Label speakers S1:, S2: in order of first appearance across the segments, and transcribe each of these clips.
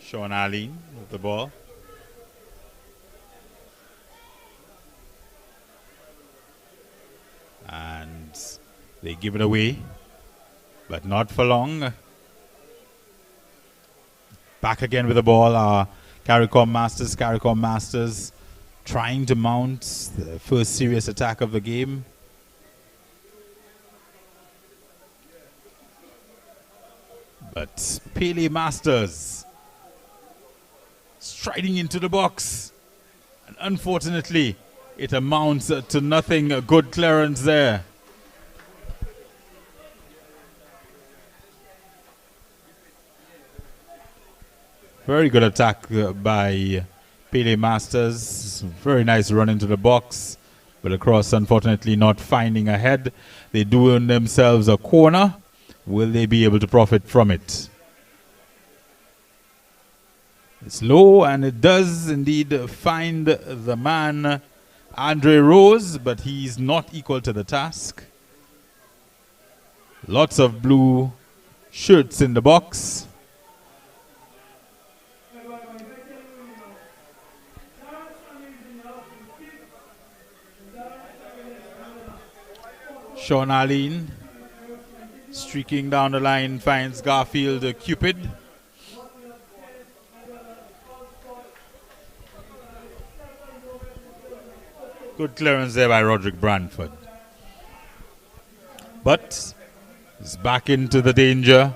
S1: Sean Arlene with the ball. And they give it away, but not for long. Back again with the ball. CARICOM Masters trying to mount the first serious attack of the game. But Pele Masters striding into the box. And unfortunately, it amounts to nothing. A good clearance there. Very good attack by Pele Masters. Very nice run into the box. But the cross, unfortunately, not finding a head. They do earn themselves a corner. Will they be able to profit from it? It's low, and it does indeed find the man, Andre Rose, but he's not equal to the task. Lots of blue shirts in the box. Sean Arlene streaking down the line, finds Garfield Cupid. Good clearance there by Roderick Branford. But it's back into the danger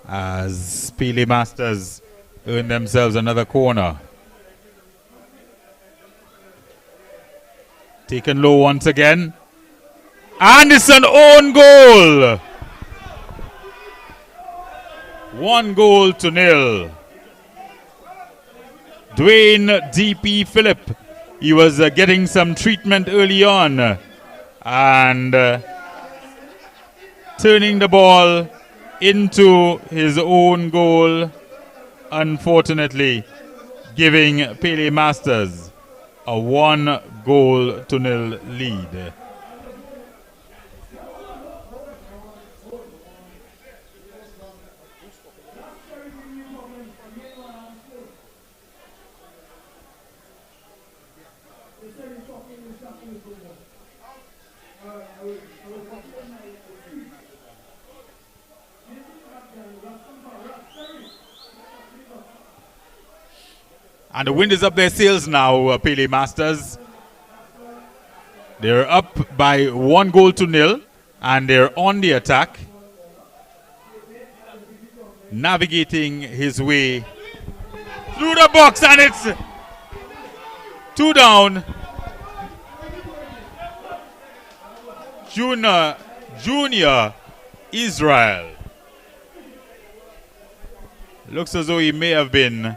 S1: as Pele Masters earn themselves another corner. Taken low once again. And it's an own goal. 1-0. Dwayne D.P. Phillip. He was getting some treatment early on. And turning the ball into his own goal. Unfortunately, giving Pele Masters a 1-0 lead. And the wind is up their sails now, Pele Masters. They're up by 1-0, and they're on the attack. Navigating his way through the box, and it's 2 down. Junior Israel. Looks as though he may have been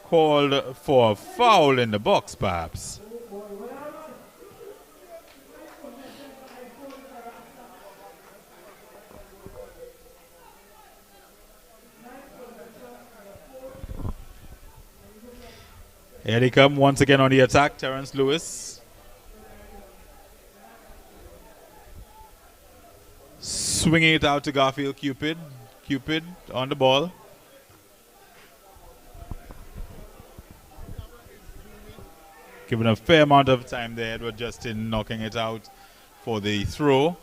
S1: called for a foul in the box, perhaps. Here they come once again on the attack, Terrence Lewis. Swinging it out to Garfield Cupid. Cupid on the ball. Given a fair amount of time there, Edward Justin knocking it out for the throw.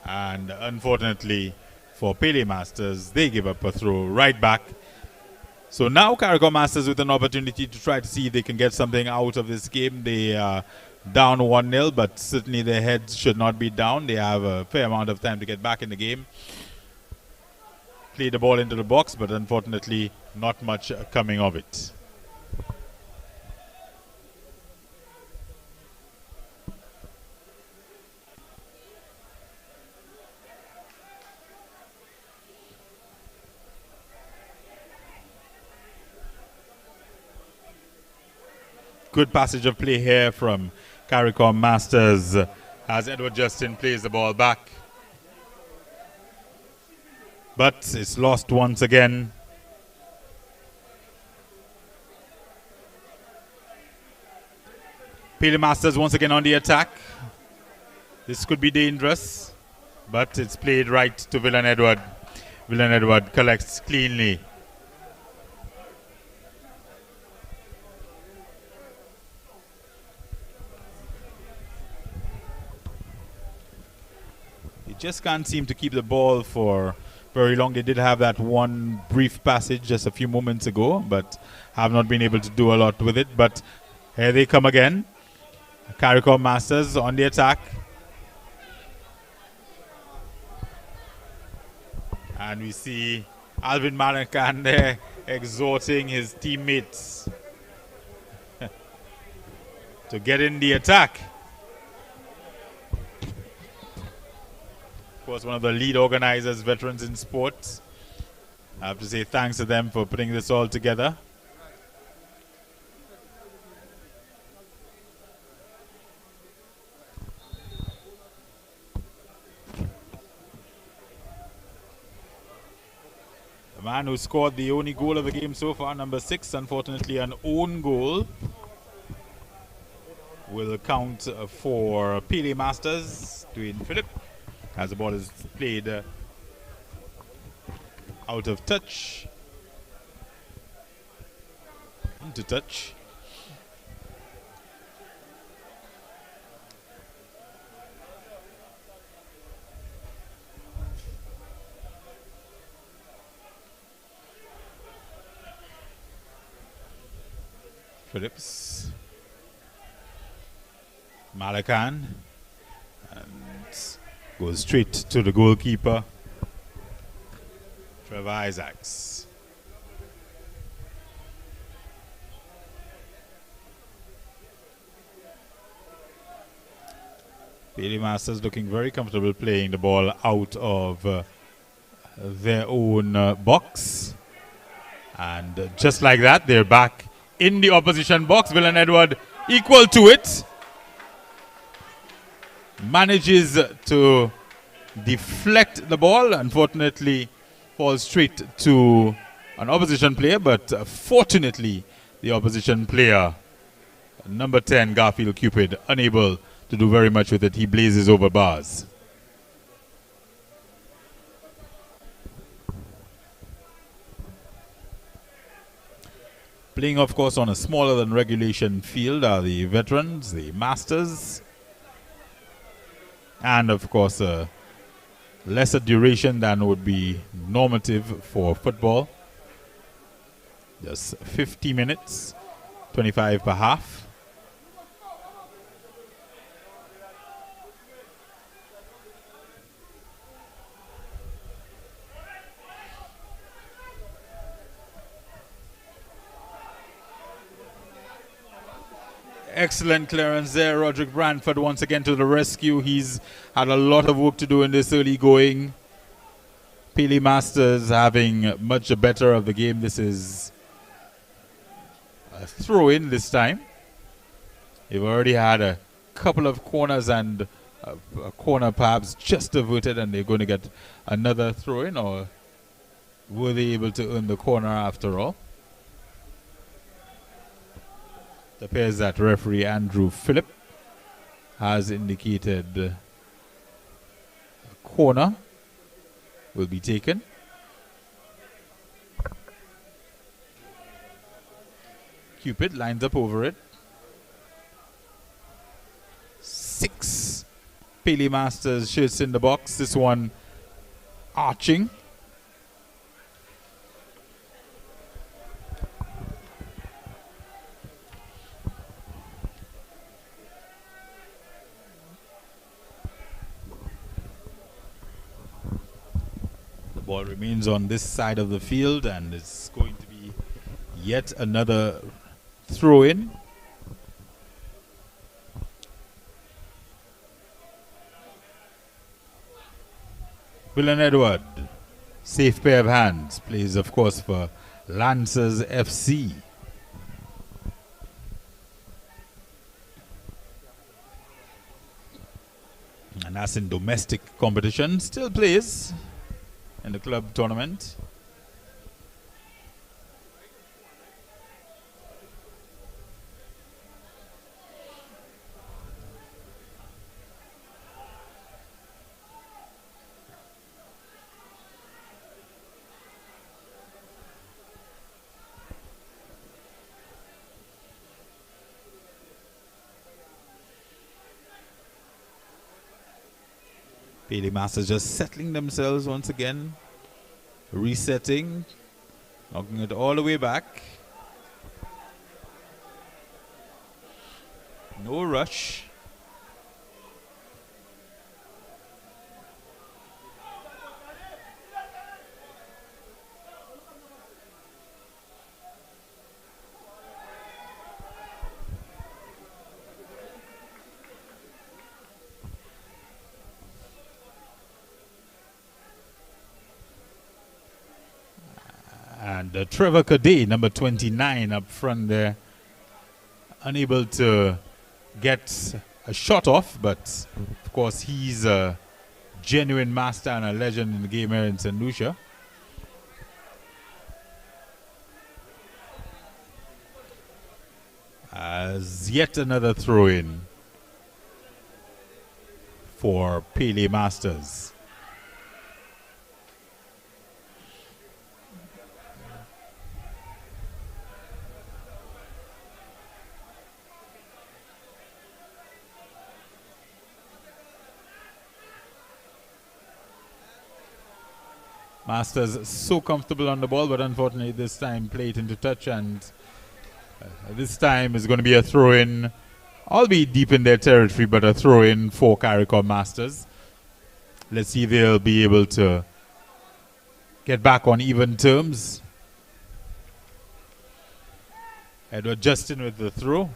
S1: And unfortunately for Pele Masters, they give up a throw right back. So now CARICOM Masters with an opportunity to try to see if they can get something out of this game. They are down 1-0, but certainly their heads should not be down. They have a fair amount of time to get back in the game. Play the ball into the box, but unfortunately not much coming of it. Good passage of play here from CARICOM Masters as Edward Justin plays the ball back. But it's lost once again. Pele Masters once again on the attack. This could be dangerous, but it's played right to Villan Edward. Villan Edward collects cleanly. He just can't seem to keep the ball for very long. They did have that one brief passage just a few moments ago, but have not been able to do a lot with it. But here they come again. CARICOM Masters on the attack. And we see Alvin Malakan there exhorting his teammates to get in the attack. Of course, one of the lead organizers, Veterans in Sports. I have to say thanks to them for putting this all together. The man who scored the only goal of the game so far, number 6, unfortunately an own goal, will count for Pele Masters. Dwayne Phillip, as the ball is played out of touch, into touch. Phillips, Malakan, and goes straight to the goalkeeper, Trevor Isaacs. Pele Masters looking very comfortable playing the ball out of their own box. And just like that, they're back in the opposition box. Villan Edward equal to it. Manages to deflect the ball. Unfortunately, falls straight to an opposition player. But fortunately, the opposition player, number 10, Garfield Cupid, unable to do very much with it. He blazes over bars. Playing, of course, on a smaller than regulation field are the Veterans, the Masters, and, of course, a lesser duration than would be normative for football. Just 50 minutes, 25 per half. Excellent clearance there. Roderick Brantford once again to the rescue. He's had a lot of work to do in this early going. Pele Masters having much better of the game. This is a throw-in this time. They've already had a couple of corners and a corner perhaps just averted, and they're going to get another throw-in, or were they able to earn the corner after all? It appears that referee Andrew Phillip has indicated a corner will be taken. Cupid lines up over it. 6 Pele Masters shirts in the box. This one arching. Ball remains on this side of the field, and it's going to be yet another throw-in. Villan Edward, safe pair of hands, plays of course for Lancers FC. And that's in domestic competition, still plays in the club tournament. Pele Masters just settling themselves once again. Resetting. Knocking it all the way back. No rush. And Trevor Cadet, number 29, up front there. Unable to get a shot off, but of course he's a genuine master and a legend in the game here in St. Lucia. As yet another throw-in for Pele Masters. Masters so comfortable on the ball, but unfortunately this time played into touch, and this time is going to be a throw-in, albeit deep in their territory, but a throw-in for CARICOM Masters. Let's see if they'll be able to get back on even terms. Edward Justin with the throw.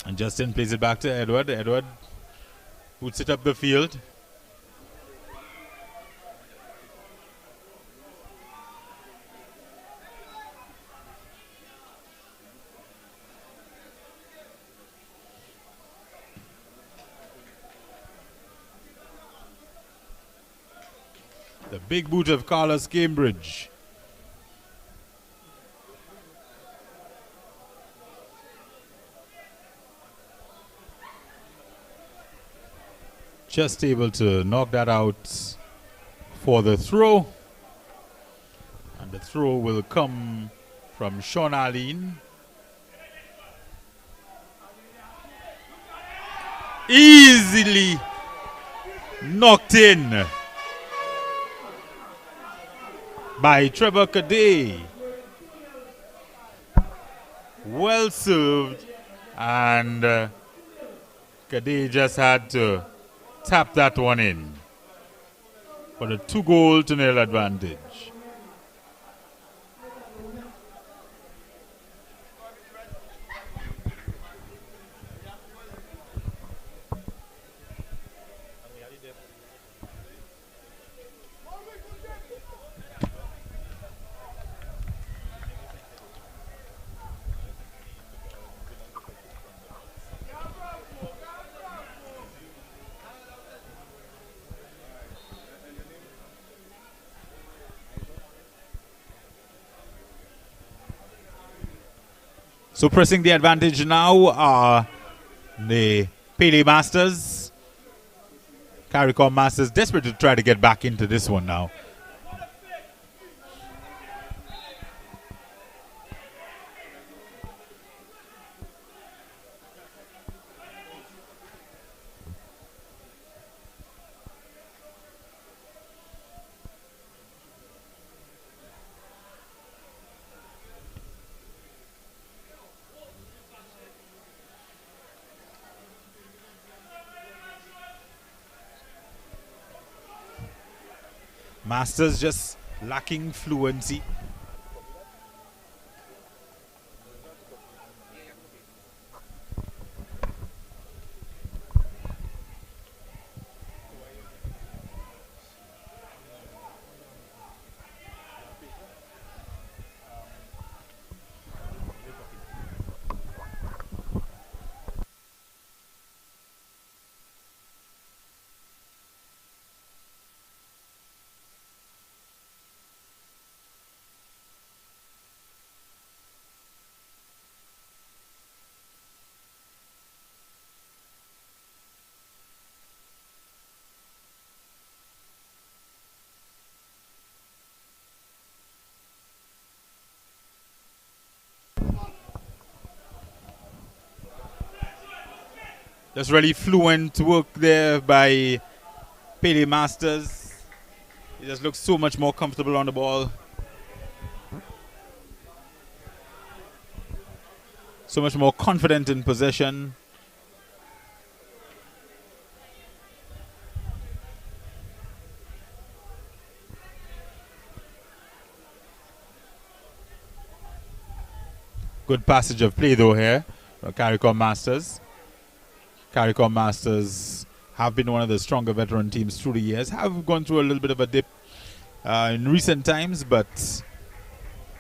S1: And Justin plays it back to Edward. Edward puts it up the field. The big boot of Carlos Cambridge. Just able to knock that out for the throw. And the throw will come from Sean Arlene. Easily knocked in by Trevor Cadet. Well served, and Cadet just had to tap that one in for the 2-goal-0 advantage. So pressing the advantage now are the Pele Masters. CARICOM Masters desperate to try to get back into this one now. Masters just lacking fluency. Just really fluent work there by Pele Masters. He just looks so much more comfortable on the ball. So much more confident in possession. Good passage of play though here. CARICOM Masters. CARICOM Masters have been one of the stronger veteran teams through the years. Have gone through a little bit of a dip in recent times, but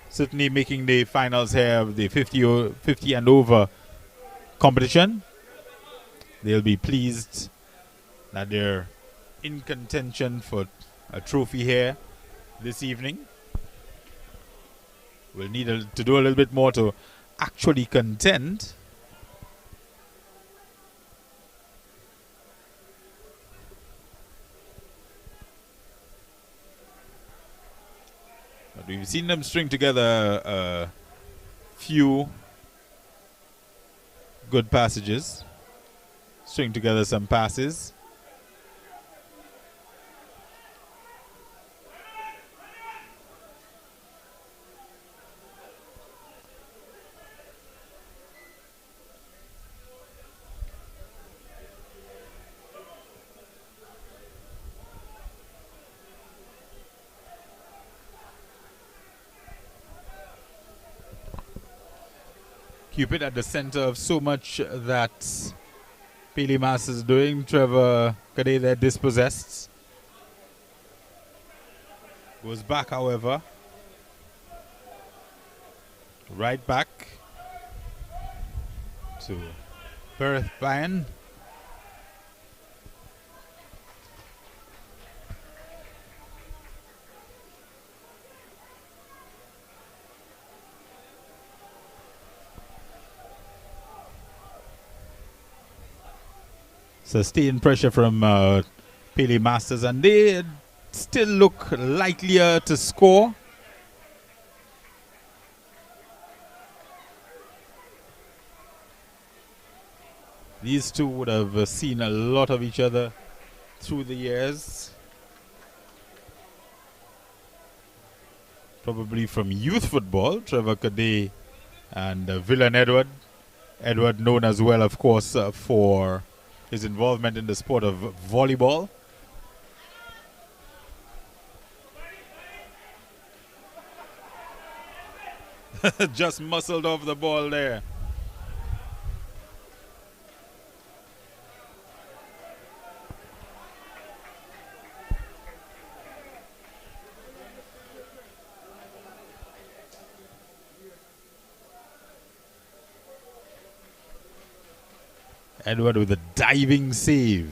S1: certainly making the finals here of the 50 and over competition. They'll be pleased that they're in contention for a trophy here this evening. We'll need to do a little bit more to actually contend. But we've seen them string together a few good passages, string together some passes. Cupid at the center of so much that Pele Masters is doing. Trevor Kade there dispossessed. Goes back, however. Right back to Perth Bayan. Sustained pressure from Pele Masters, and they still look likelier to score. These two would have seen a lot of each other through the years. Probably from youth football, Trevor Kade and Villan Edward. Edward known as well, of course, for his involvement in the sport of volleyball. Just muscled off the ball there. Edward with a diving save.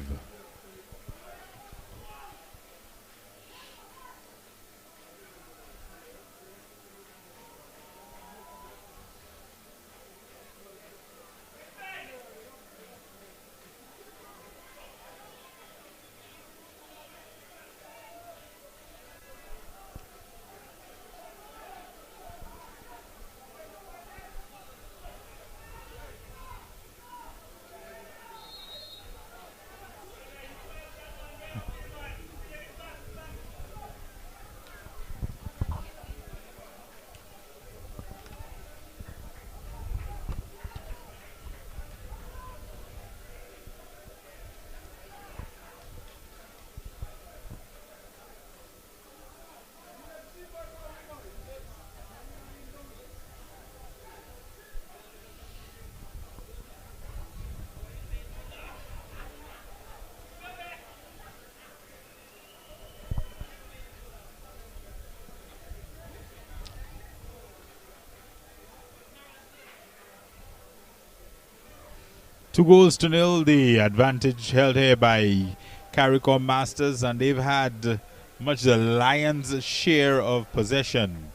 S1: Two goals to nil, the advantage held here by CARICOM Masters, and they've had much the Lions' share of possession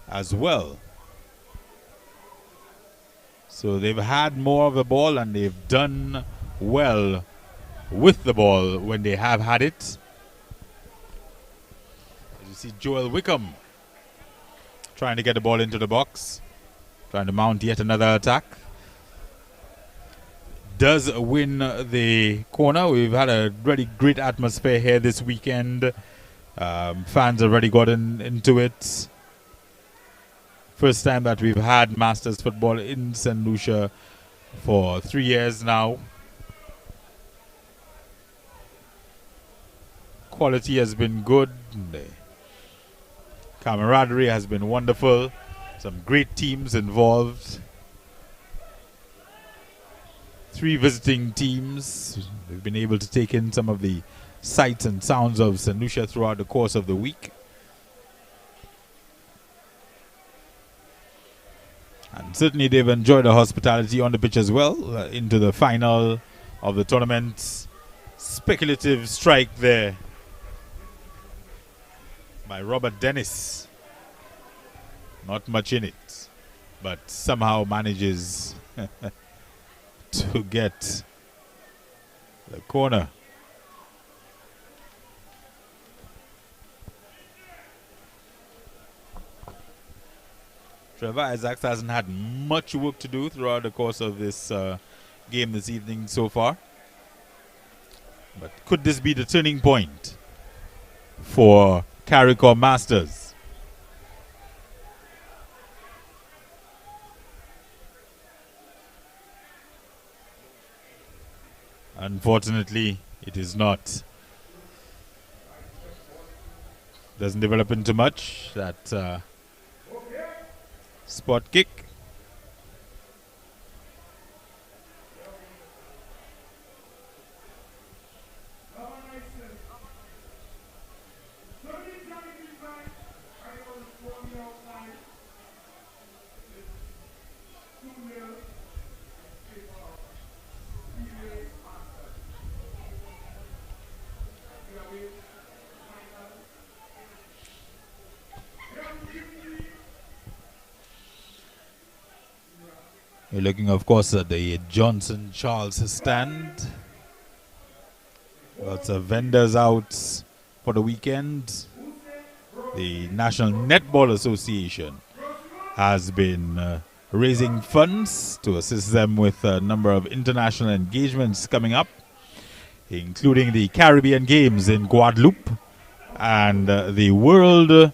S1: as well. So they've had more of the ball and they've done well with the ball when they have had it. As you see Joel Wickham trying to get the ball into the box, trying to mount yet another attack. does win the corner. We've had a really great atmosphere here this weekend. Fans already gotten into it. First time that we've had Masters football in St. Lucia for 3 years now. Quality has been good. The camaraderie has been wonderful. Some great teams involved. 3 visiting teams. We've been able to take in some of the sights and sounds of St. Lucia throughout the course of the week. And certainly they've enjoyed the hospitality on the pitch as well into the final of the tournament. Speculative strike there by Robert Dennis. Not much in it, but somehow manages to get the corner. Trevor Isaacs hasn't had much work to do throughout the course of this game this evening so far. But could this be the turning point for CARICOM Masters? Unfortunately, it is not. Doesn't develop into much. That spot kick. We're looking, of course, at the Johnson Charles stand. Lots of vendors out for the weekend. The National Netball Association has been raising funds to assist them with a number of international engagements coming up, including the Caribbean Games in Guadeloupe and the World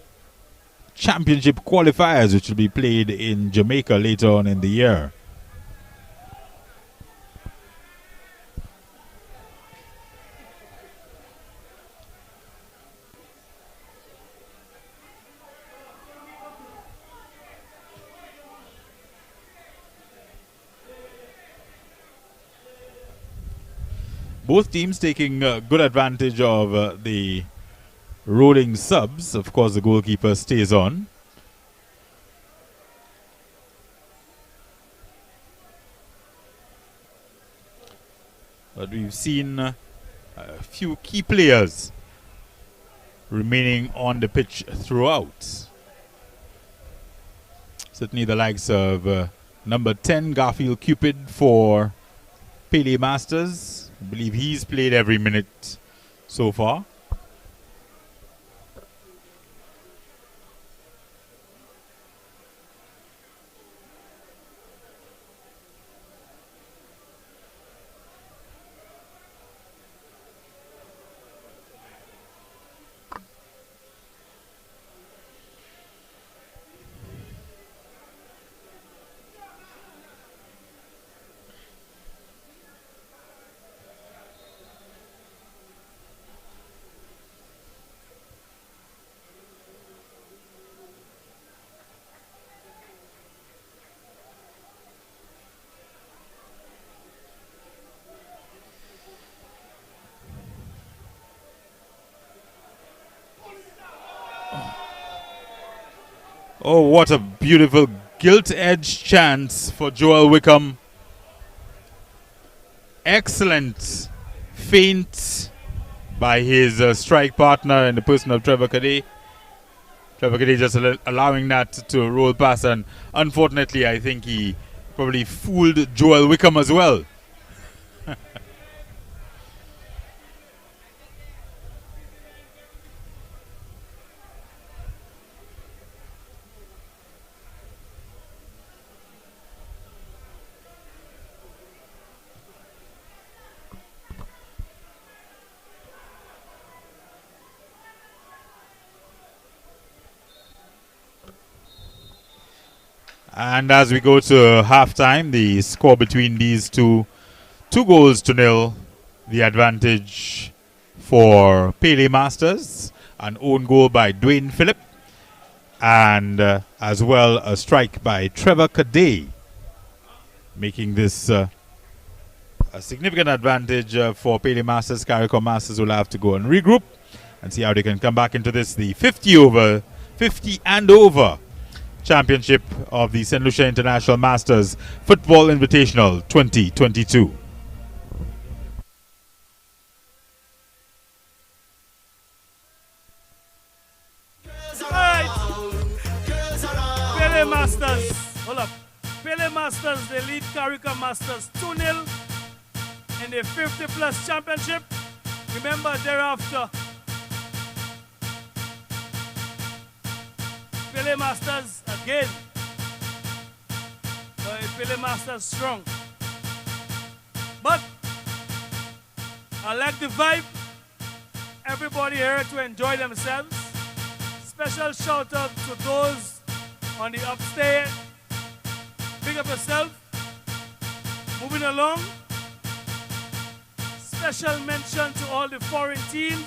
S1: Championship qualifiers, which will be played in Jamaica later on in the year. Both teams taking good advantage of the rolling subs. Of course, the goalkeeper stays on. But we've seen a few key players remaining on the pitch throughout. Certainly the likes of number 10, Garfield Cupid for Pele Masters. I believe he's played every minute so far. Oh, what a beautiful gilt-edged chance for Joel Wickham. Excellent feint by his strike partner in the person of Trevor Cadet. Trevor Cadet just allowing that to roll past, and unfortunately I think he probably fooled Joel Wickham as well. And as we go to halftime, the score between these two 2-0. The advantage for Pele Masters. An own goal by Dwayne Phillip. And as well a strike by Trevor Cadet, making this a significant advantage for Pele Masters. CARICOM Masters will have to go and regroup and see how they can come back into this, the 50 and over championship of the St. Lucia International Masters Football Invitational 2022.
S2: Pele Masters, hold up. Pele Masters, they lead CARICOM Masters 2-0 in the 50+ championship. Remember, thereafter, Pele Masters again. Pele Masters strong. But I like the vibe. Everybody here to enjoy themselves. Special shout out to those on the upstairs. Big up yourself. Moving along. Special mention to all the foreign teams.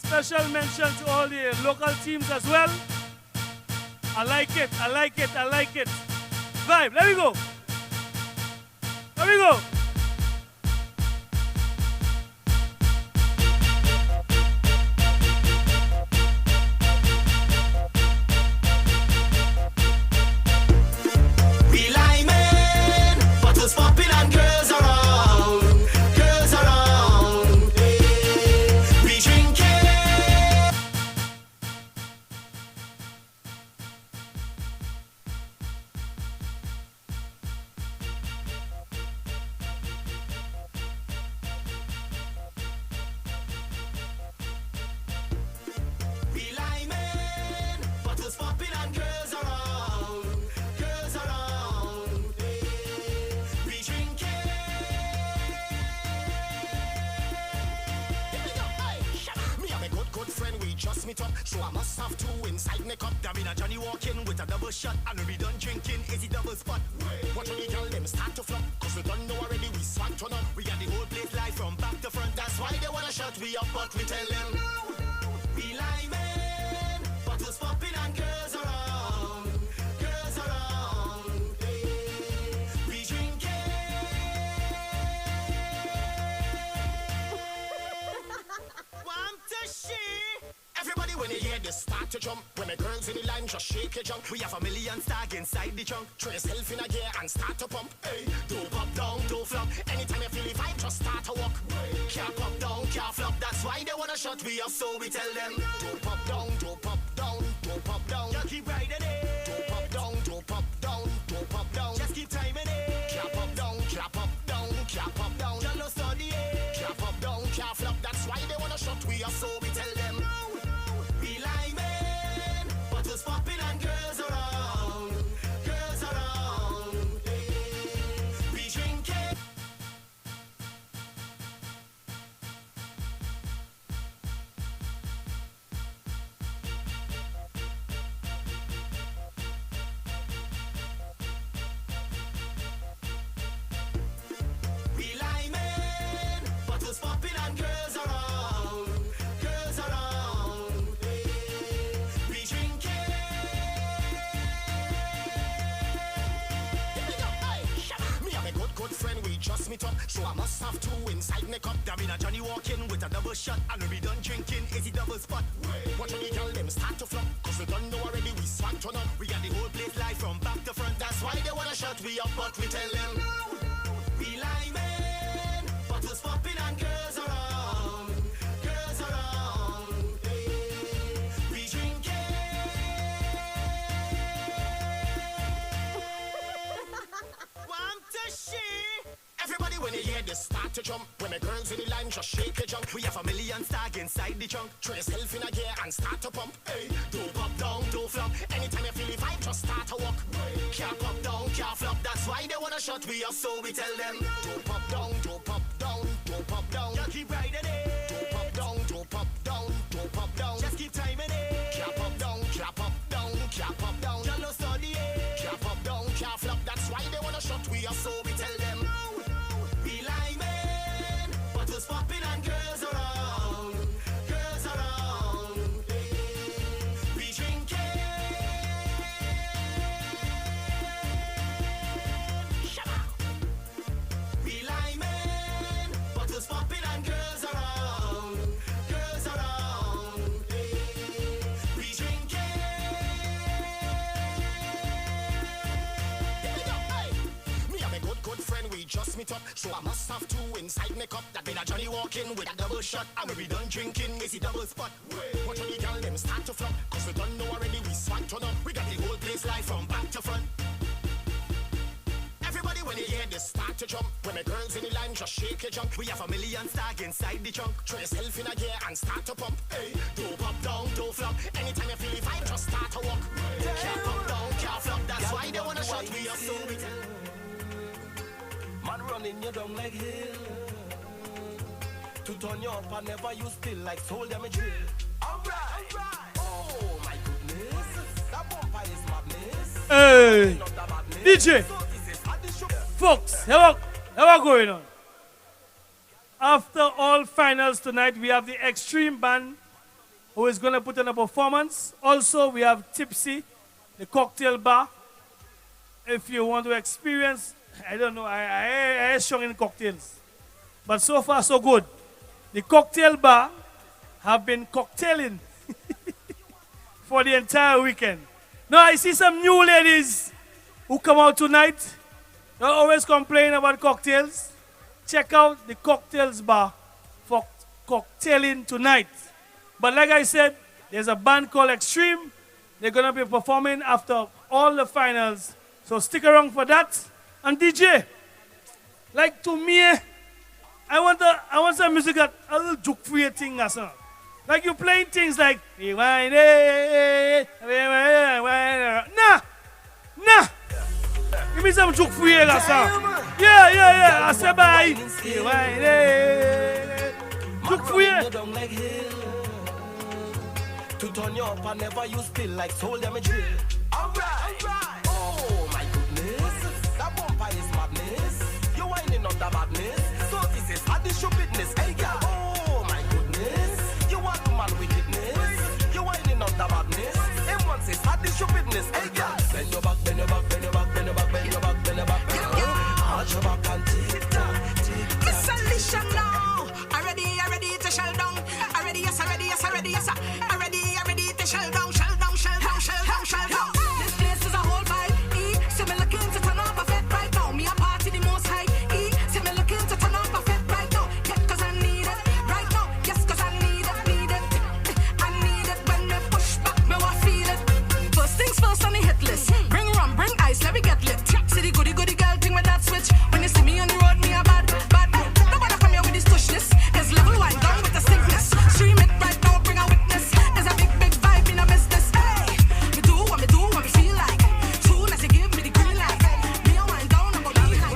S2: Special mention to all the local teams as well. I like it, I like it, I like it. Vibe, let me go. Let me go.
S3: So I must have two inside my cup. There been a Johnny walking with a double shot, and we done drinking. Is it double spot? Watch when the girl them start to flop, cause we don't know already we swag turn up. We got the whole place live from back to front. That's why they wanna shut we up, but we tell them we liming, bottles popping and girls around, girls around. We drinking. Want to see? Everybody when they hear this start to jump. When the girls in the line just shake your junk. We have a million stag inside the trunk. Throw yourself in a gear and start to pump. Hey, don't pop down, don't flop. Anytime you feel the vibe, just start to walk. Can't pop down, can't flop. That's why they wanna shut we up, so we tell them don't pop down, don't pop down, don't pop down. Just keep riding it. Don't pop down, don't pop down, don't pop down. Just keep timing it. Can't pop down, can't pop down, can't pop down. Just no study it. Can't pop down, can't flop. That's why they wanna shut we up, so we tell them. We liming, bottles popping and girls around, girls around. We drinking. We liming, bottles popping and girls around, girls around. We drinking. Me and my good friend, we just meet up. So I must have two inside my cup. There been a Johnny walking with a double shot, and we done drinking. Is it double spot? Watch when the girl them start to flop, cause we don't know already we swag turn up. We got the whole place live from back to front. That's why they wanna shut we up, but we tell them we liming, bottles popping and girls around, girls around. We drinking. Want to see? Everybody when they hear this start to jump. When the girls in the line just shake your junk. We have a million stag inside the trunk. Throw yourself in a gear and start to pump. Hey, don't pop down, don't flop. Anytime you feel the vibe, just start to walk. Can't pop down, can't flop. That's why they wanna shut we up, so we tell them don't pop down, don't pop down, don't pop down. Just keep riding it. Don't pop down, don't pop down, don't pop down. Just keep timing it. Can't pop down, can't pop down, can't pop down. Just no study it. Can't me top, so I must have two inside my cup. That been a Johnny walking with a double shot, and when we done drinking, is the double spot. Watch all the girl them start to flop, cause we don't know already we swag turn up. We got the whole place live from back to front. Everybody when you hear this start to jump. When the girls in the line just shake your junk. We have a million stag inside the trunk. Throw yourself in a gear and start to pump. Hey, don't pop down, don't flop. Anytime you feel the vibe, just start to walk. Can't pop down, can't flop. That's why they wanna shut me up so we tell.
S4: Man running you down like hill. To turn you up and never you still like soul damage drill. Alright, oh my goodness. That bumper is madness.
S2: Hey, DJ. Folks, how going on? After all finals tonight, we have the Extreme Band who is going to put on a performance. Also, we have Tipsy, the cocktail bar. If you want to experience, I don't know, I strong in cocktails. But so far, so good. The cocktail bar have been cocktailing for the entire weekend. Now, I see some new ladies who come out tonight. Don't always complain about cocktails. Check out the cocktails bar for cocktailing tonight. But like I said, there's a band called Extreme. They're going to be performing after all the finals. So stick around for that. And DJ, like to me, I want some music that a little juke free thing or something. Like you playing things like nah. Give me some juke free or something. Yeah. I say bye. Juke free.
S4: To turn you up and never you still like soul damage drill. Alright. Oh my goodness. That bumper is madness. You're whining on the madness. So this is additional business. Hey girl. Oh my goodness. You want to man wickedness. You're whining on the madness. And once it's additional business. Hey girl. Bend your back, bend your back, bend your back, bend your back, bend your back, bend your back. Arch your back and tick tock, tick tock.
S5: Miss Alicia now. Already to shell down. Already yes. Already to shell down. This place is a whole vibe. See me looking to turn up a fit right now. Me a party the most high. See me looking to turn up a fit right now. Yeah, cause I need it right now. Yes, cause I need it. I need it when me push back, me wa feel it. First things first on the hit list. Bring rum, bring ice, let me get lit. See the goody girl thing with that switch. When you see me on the road, me a bad. Nobody come here with this tushness. It's level 1 down with the sickness. Stream it right now, bring a witness. There's a big vibe in a business. Hey, me do what me feel like. Soon as you give me the green light, me a wind down, I'm gonna be high.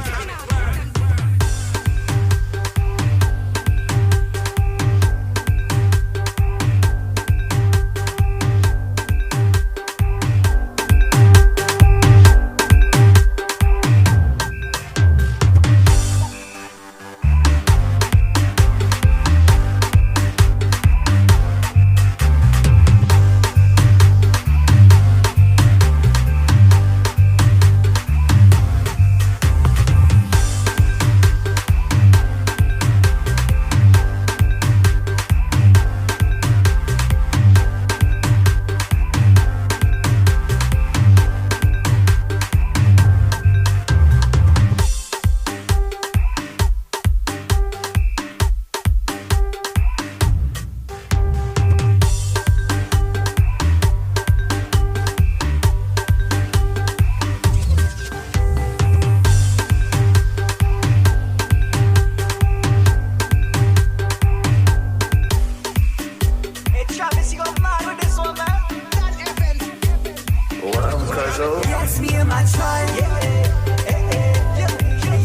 S5: Yes, me and my tribe.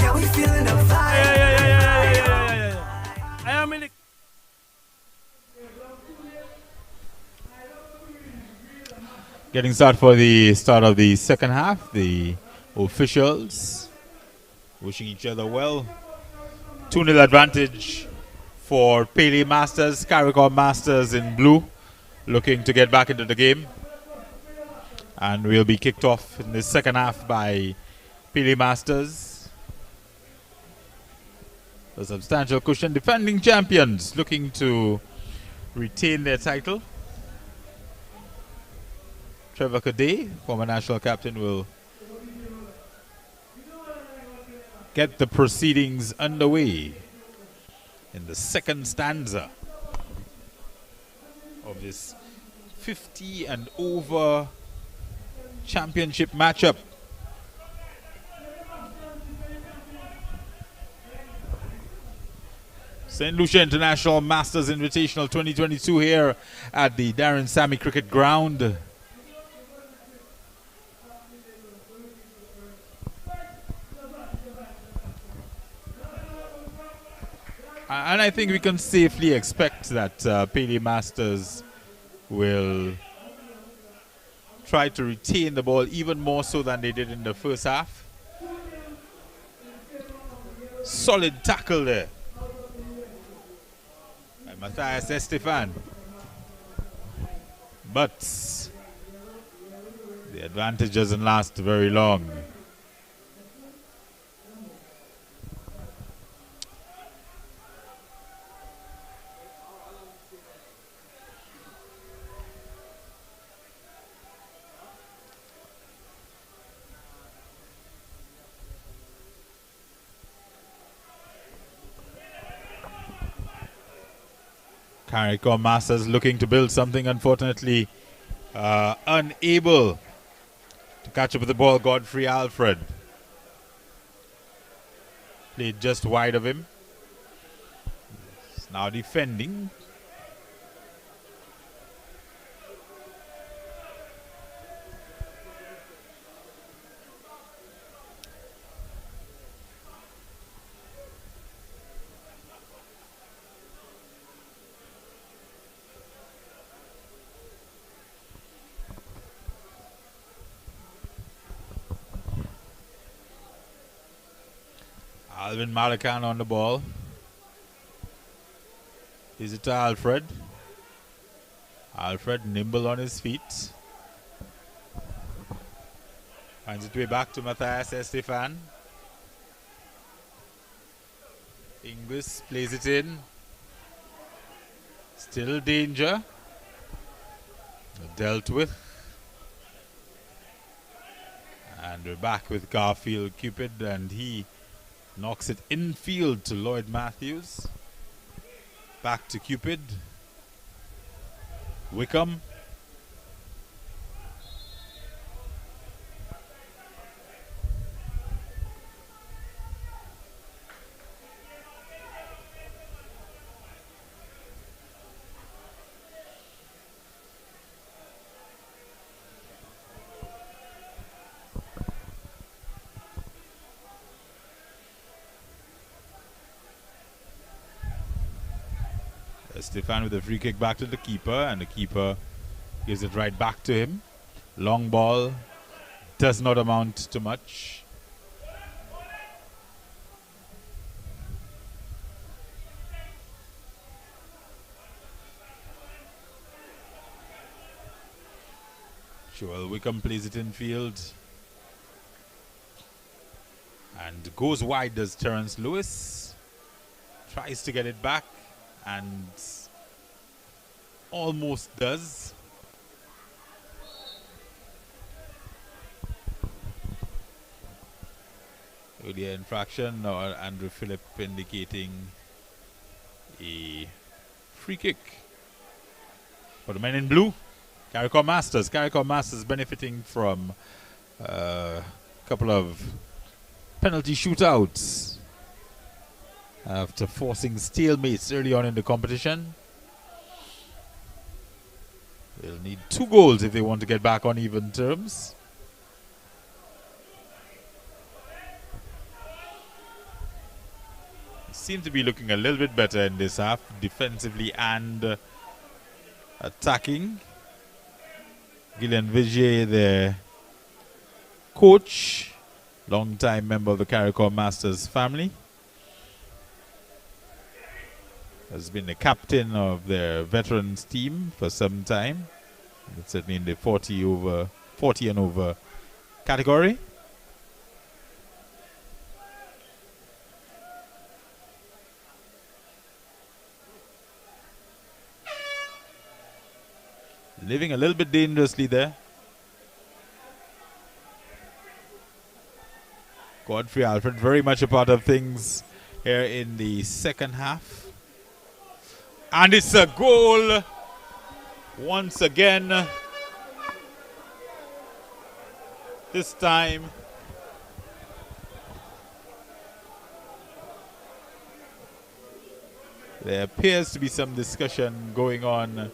S5: Yeah, we feeling the vibe.
S2: I am in the...
S1: Getting started for the start of the second half. The officials wishing each other well. 2-0 advantage for Pele Masters. Caricom Masters in blue looking to get back into the game. And we'll be kicked off in the second half by Pele Masters. A substantial cushion. Defending champions looking to retain their title. Trevor Cadet, former national captain, will get the proceedings underway in the second stanza of this 50 and over championship matchup. St. Lucia International Masters Invitational 2022 here at the Darren Sammy Cricket Ground. And I think we can safely expect that Pele Masters will try to retain the ball even more so than they did in the first half. Solid tackle there by Matthias Estefan. But the advantage doesn't last very long. CARICOM Masters looking to build something, unfortunately unable to catch up with the ball. Godfrey Alfred played just wide of him. He's now defending. Alvin Malakan on the ball. Is it to Alfred? Alfred nimble on his feet. Finds its way back to Matthias Estefan. Inglis plays it in. Still danger. Dealt with. And we're back with Garfield Cupid, and he knocks it infield to Lloyd Matthews. Back to Cupid. Wickham. Stefan with a free kick back to the keeper, and the keeper gives it right back to him. Long ball does not amount to much. Joel Wickham plays it in field and goes wide. Does Terence Lewis. Tries to get it back and almost does. Earlier infraction, or Andrew Phillip indicating a free kick for the men in blue. CARICOM Masters. CARICOM Masters benefiting from a couple of penalty shootouts after forcing stalemates early on in the competition. They'll need 2 goals if they want to get back on even terms. Seem to be looking a little bit better in this half, defensively and attacking. Gillian Vigier, the coach, long-time member of the CARICOM Masters family, has been the captain of their veterans team for some time. It's certainly in the 40 and over category. Living a little bit dangerously there. Godfrey Alfred very much a part of things here in the second half. And it's a goal once again. This time there appears to be some discussion going on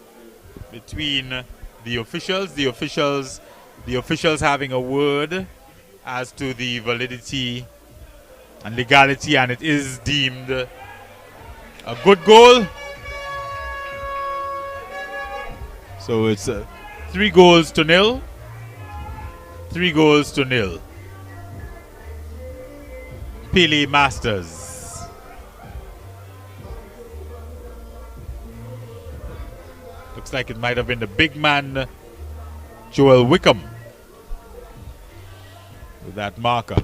S1: between the officials. The officials having a word as to the validity and legality, and it is deemed a good goal. So it's 3 goals to nil. 3 goals to nil. Pele Masters. Looks like it might have been the big man, Joel Wickham, with that marker.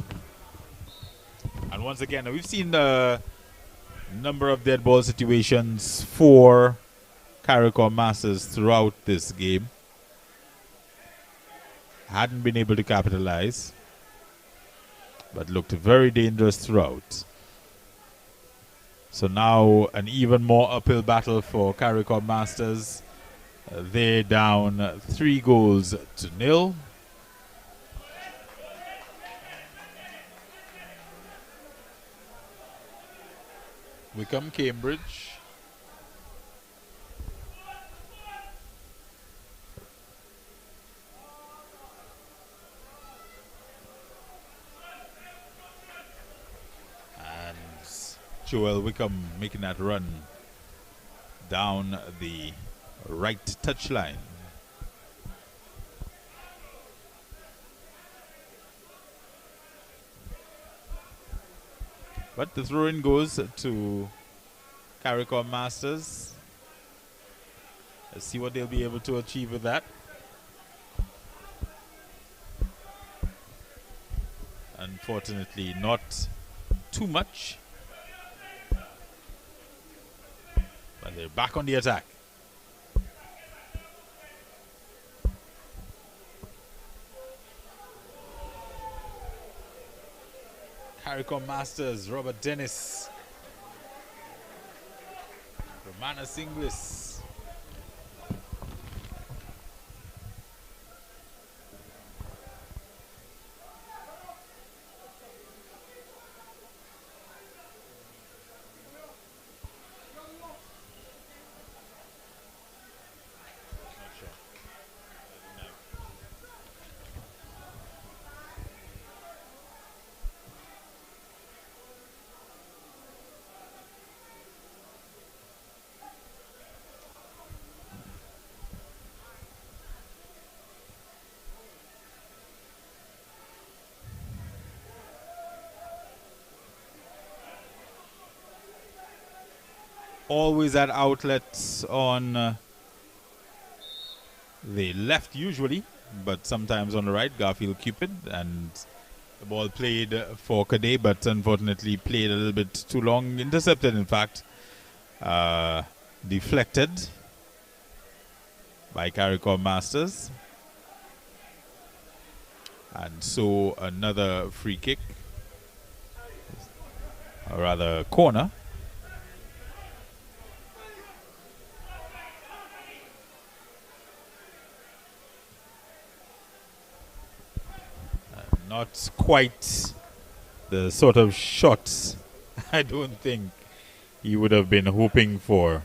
S1: And once again, we've seen a number of dead ball situations for CARICOM Masters throughout this game. Hadn't been able to capitalize, but looked very dangerous throughout. So now an even more uphill battle for CARICOM Masters. They're down 3 goals to nil. Wickham, Cambridge. And Joel Wickham making that run down the right touchline. But the throw-in goes to CARICOM Masters. Let's see what they'll be able to achieve with that. Unfortunately, not too much. But they're back on the attack. CARICOM Masters, Robert Dennis, Romana Singlis. Always at outlets on the left usually, but sometimes on the right. Garfield Cupid, and the ball played for Kade, but unfortunately played a little bit too long. Intercepted, in fact. Deflected by CARICOM Masters. And so another free kick, or rather corner. Not quite the sort of shots I don't think he would have been hoping for.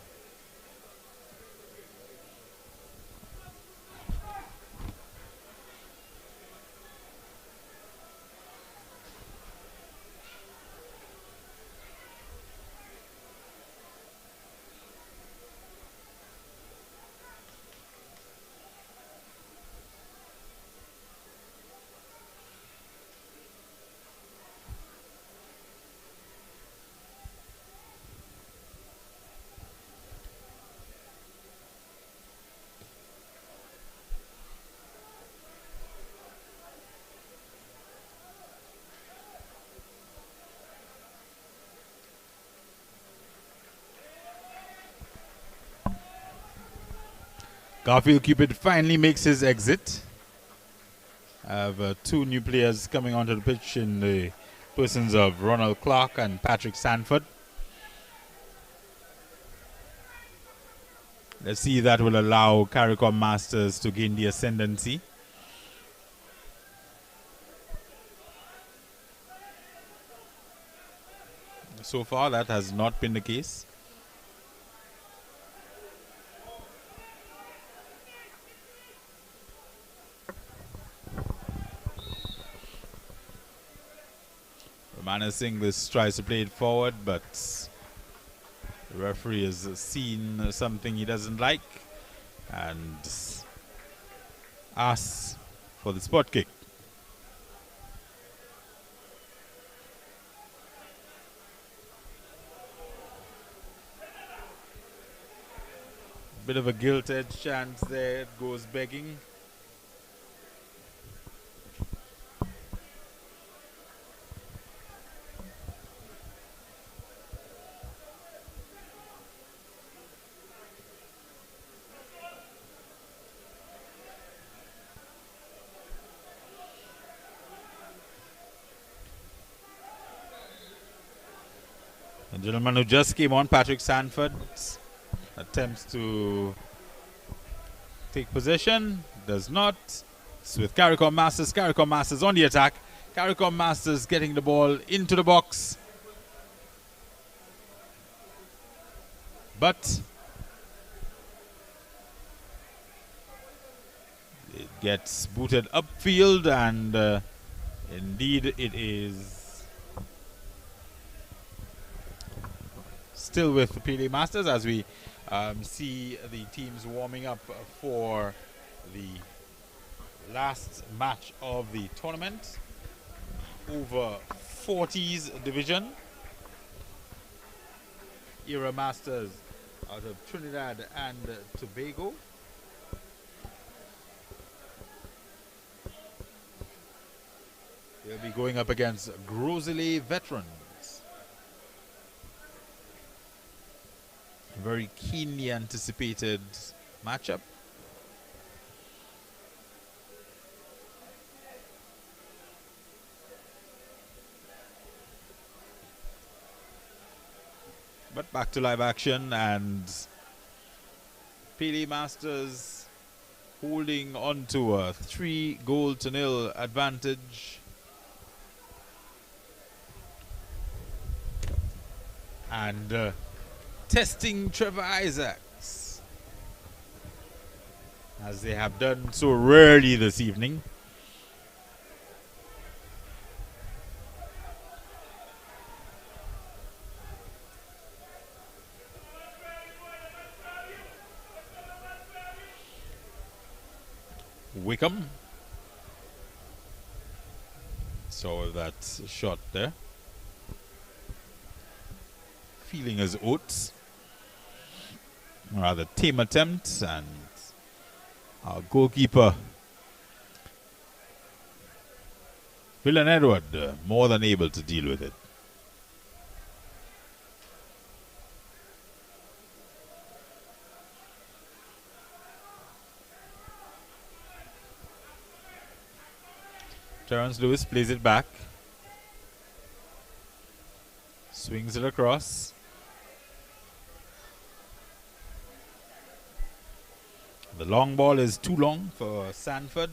S1: Garfield Cupid finally makes his exit. I have 2 new players coming onto the pitch in the persons of Ronald Clark and Patrick Sanford. Let's see if that will allow CARICOM Masters to gain the ascendancy. So far, that has not been the case. Andrez St tries to play it forward, but the referee has seen something he doesn't like and asks for the spot kick. Bit of a gilt-edged chance there, it goes begging. The gentleman who just came on, Patrick Sanford, attempts to take possession, does not. It's with CARICOM Masters. CARICOM Masters on the attack. CARICOM Masters getting the ball into the box. But it gets booted upfield, and indeed it is still with the PLA Masters as we see the teams warming up for the last match of the tournament over 40s division. Era Masters out of Trinidad and Tobago. They'll be going up against Grosile Veterans. Very keenly anticipated matchup. But back to live action, and PLA Masters holding on to a 3-0 advantage. And testing Trevor Isaacs, as they have done so rarely this evening. Wickham saw that shot there. Feeling his oats. Rather tame attempt, and our goalkeeper Villan Edward more than able to deal with it. Terence Lewis plays it back, swings it across. The long ball is too long for Sanford.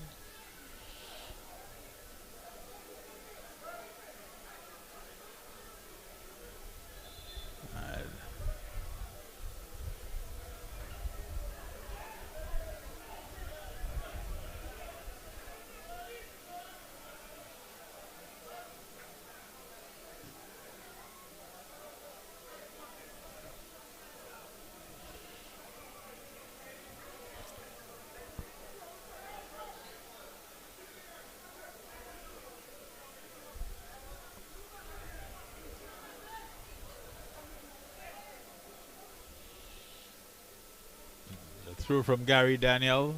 S1: Through from Gary Daniel.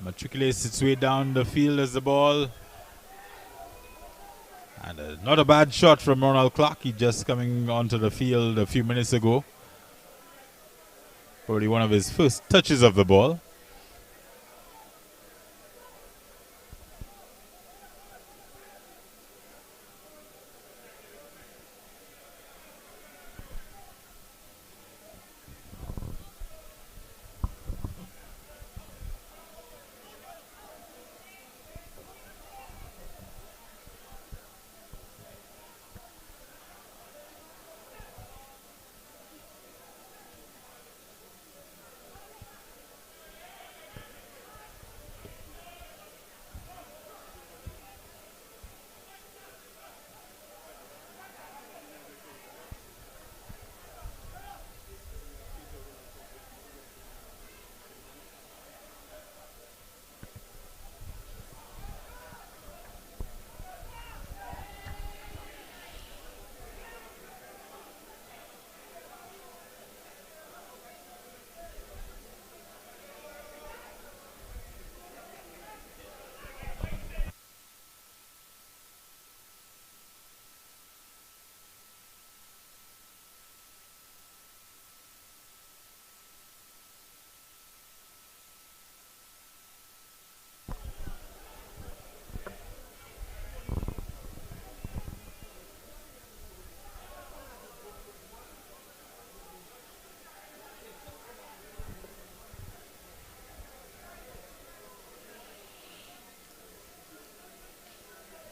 S1: Matriculates its way down the field as the ball. And not a bad shot from Ronald Clark. He just coming onto the field a few minutes ago. Probably one of his first touches of the ball.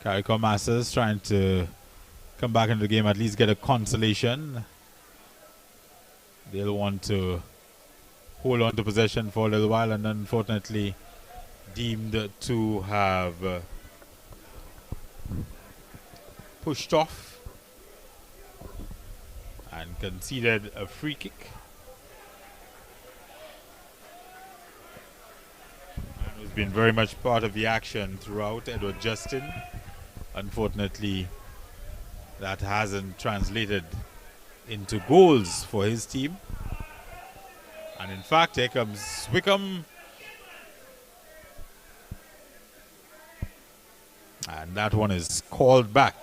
S1: CARICOM Masters trying to come back into the game, at least get a consolation. They'll want to hold on to possession for a little while, and unfortunately deemed to have pushed off and conceded a free kick. And who's been very much part of the action throughout, Edward Justin. Unfortunately, that hasn't translated into goals for his team. And in fact, here comes Wickham. And that one is called back.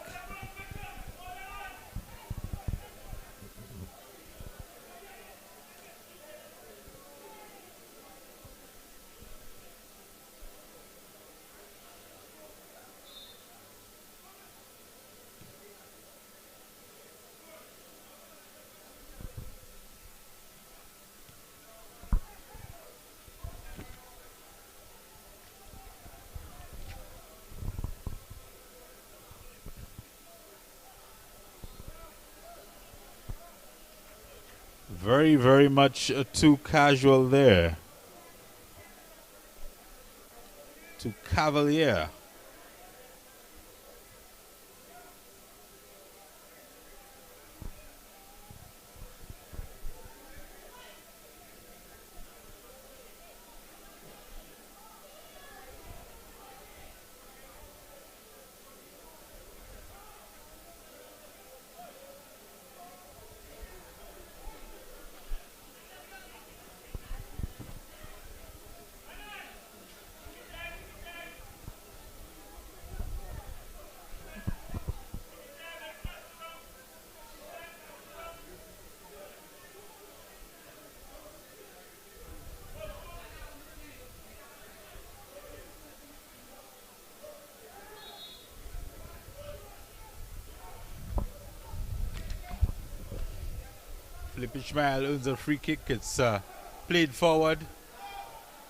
S1: Very, very much too casual there. Too cavalier. Philip Ishmael earns a free kick. It's played forward.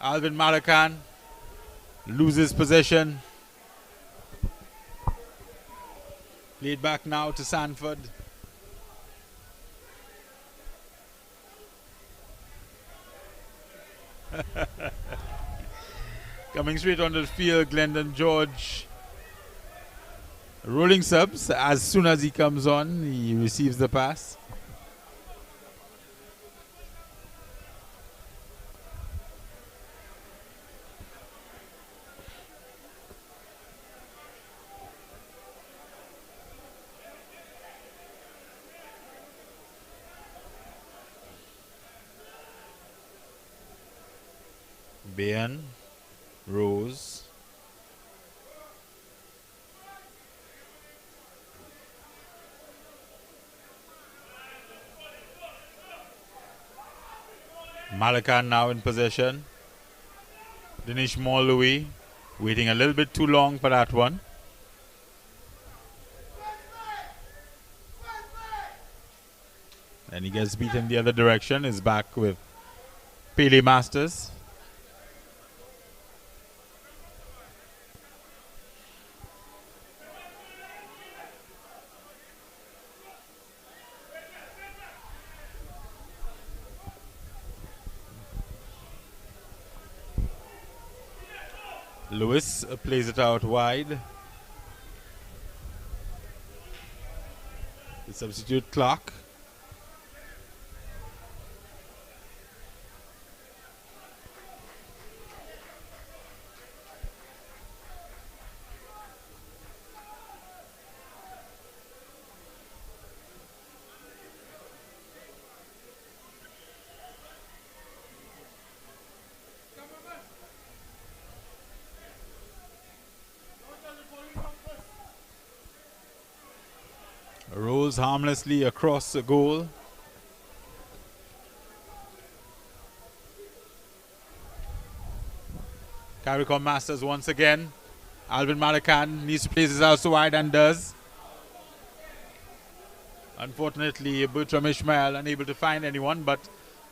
S1: Alvin Malacan loses possession. Played back now to Sanford. Coming straight onto the field, Glendon George. Rolling subs. As soon as he comes on, he receives the pass. Bayan, Rose, Malacan now in possession. Dinesh Louis waiting a little bit too long for that one. And he gets beaten the other direction. Is back with Pele Masters. Lewis plays it out wide. The substitute Clark. Rolls harmlessly across the goal. CARICOM Masters once again. Alvin Malacan needs to place his house wide and does. Unfortunately, Bertram Ishmael unable to find anyone, but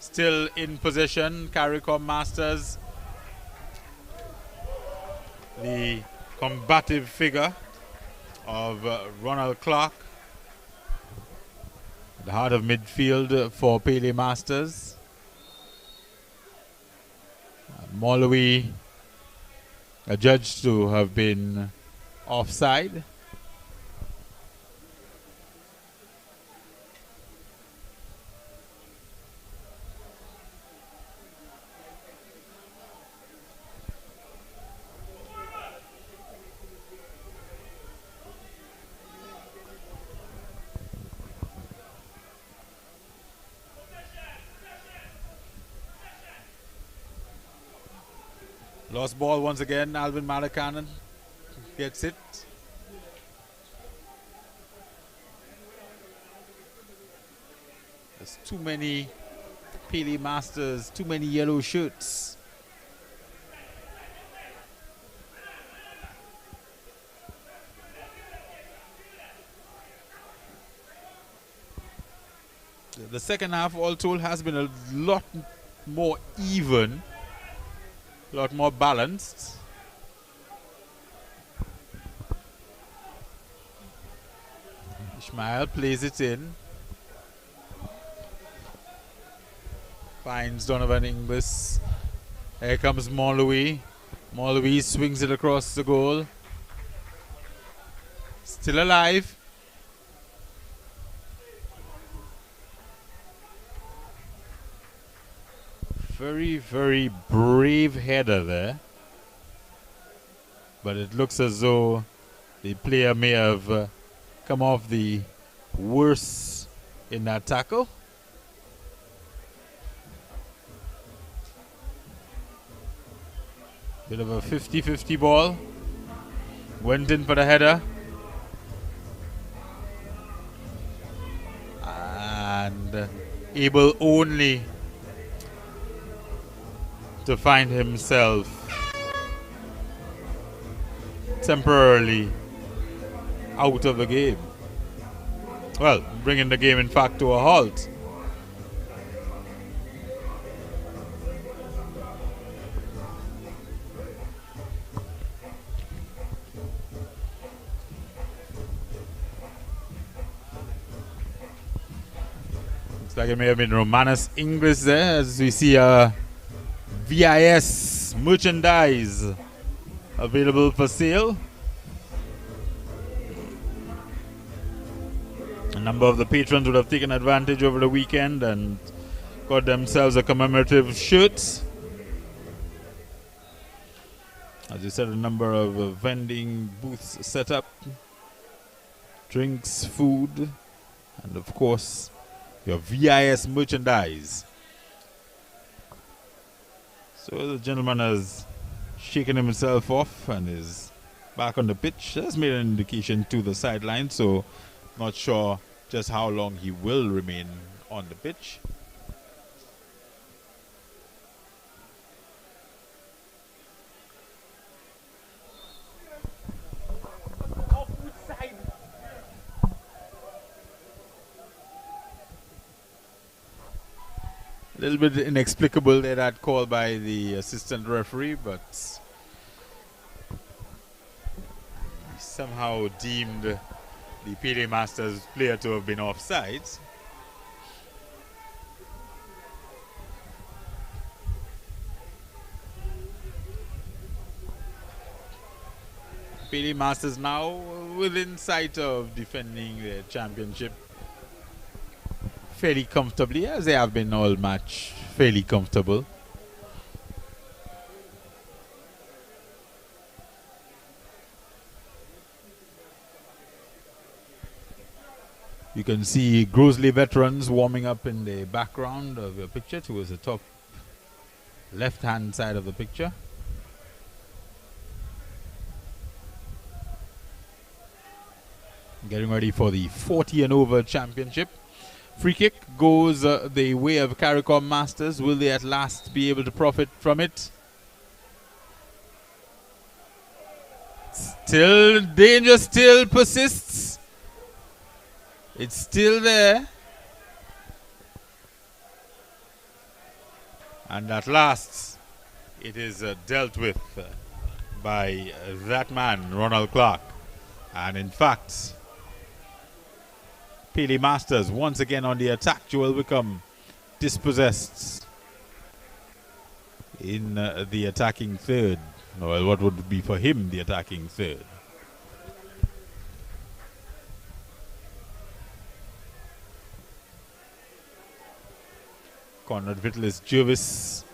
S1: still in possession. CARICOM Masters, the combative figure. of Ronald Clark. The heart of midfield for Pele Masters. Molloy adjudged to have been offside. Lost ball once again. Alvin Malakanen gets it. There's too many Pele Masters, too many yellow shirts. The second half, all told, has been a lot more even. A lot more balanced. Ishmael plays it in. Finds Donovan Inglis. Here comes Molloy. Molloy swings it across the goal. Still alive. Very, very brave header there. But it looks as though the player may have come off the worst in that tackle. Bit of a 50-50 ball. Went in for the header. And able only to find himself temporarily out of the game. Well, bringing the game in fact to a halt. Looks like it may have been Romanus Inglis there, as we see VIS merchandise available for sale. A number of the patrons would have taken advantage over the weekend and got themselves a commemorative shirt. As you said, a number of vending booths set up, drinks, food, and of course your VIS merchandise. So the gentleman has shaken himself off and is back on the pitch. Has made an indication to the sideline, so not sure just how long he will remain on the pitch. A little bit inexplicable there, that call by the assistant referee, but he somehow deemed the Pele Masters player to have been offside. Pele Masters now within sight of defending their championship fairly comfortably, as they have been all match, fairly comfortable. You can see Grosley veterans warming up in the background of your picture towards the top left-hand side of the picture. Getting ready for the 40 and over championship. Free kick goes the way of CARICOM Masters. Will they at last be able to profit from it? Still, danger still persists. It's still there. And at last, it is dealt with by that man, Ronald Clark. And in fact, Pele Masters once again on the attack. Joel Wickham dispossessed in the attacking third. Well, what would be for him the attacking third? Conrad Vitalis Jervis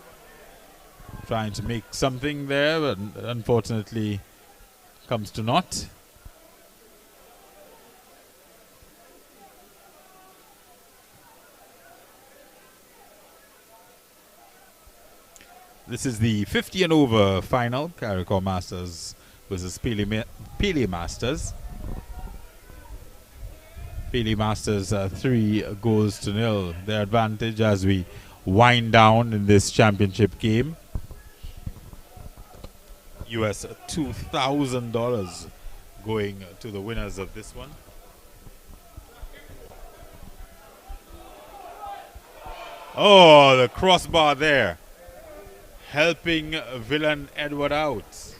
S1: trying to make something there, but unfortunately comes to naught. This is the 50 and over final, Caricom Masters versus Pele Masters. Pele Masters 3-0, their advantage as we wind down in this championship game. US $2,000 going to the winners of this one. Oh, the crossbar there, helping Villain Edward out.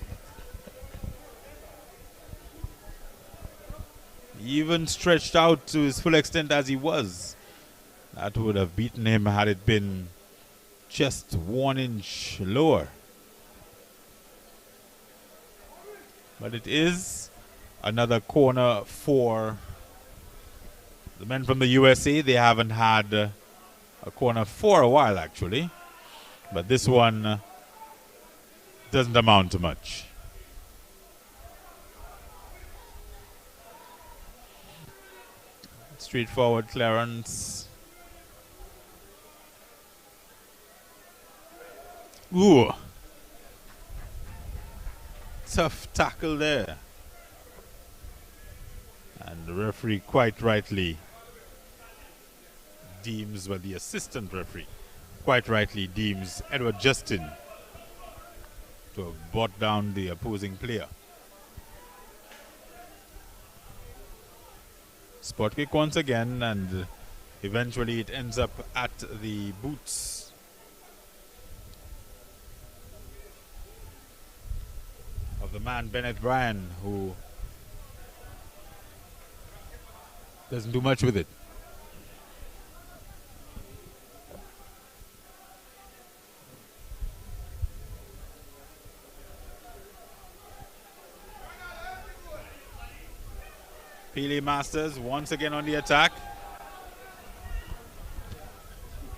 S1: Even stretched out to his full extent as he was, that would have beaten him had it been just 1 inch lower. But it is another corner for the men from the USA. They haven't had a corner for a while, actually. But this one doesn't amount to much. Straightforward clearance. Ooh. Tough tackle there. And the referee quite rightly deems, well, the assistant referee quite rightly deems Edward Justin to have brought down the opposing player. Spot kick once again, and eventually it ends up at the boots of the man Bennett Bryan, who doesn't do much with it. Pele Masters once again on the attack.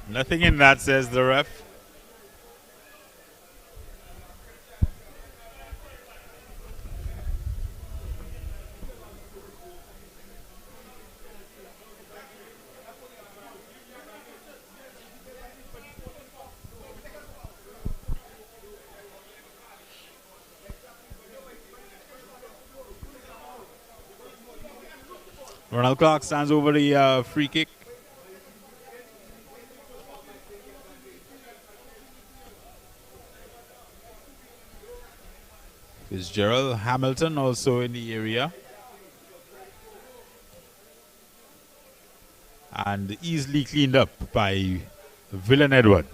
S1: Nothing in that, says the ref. Ronald Clark stands over the free kick. Fitzgerald Hamilton also in the area. And easily cleaned up by Villain Edward.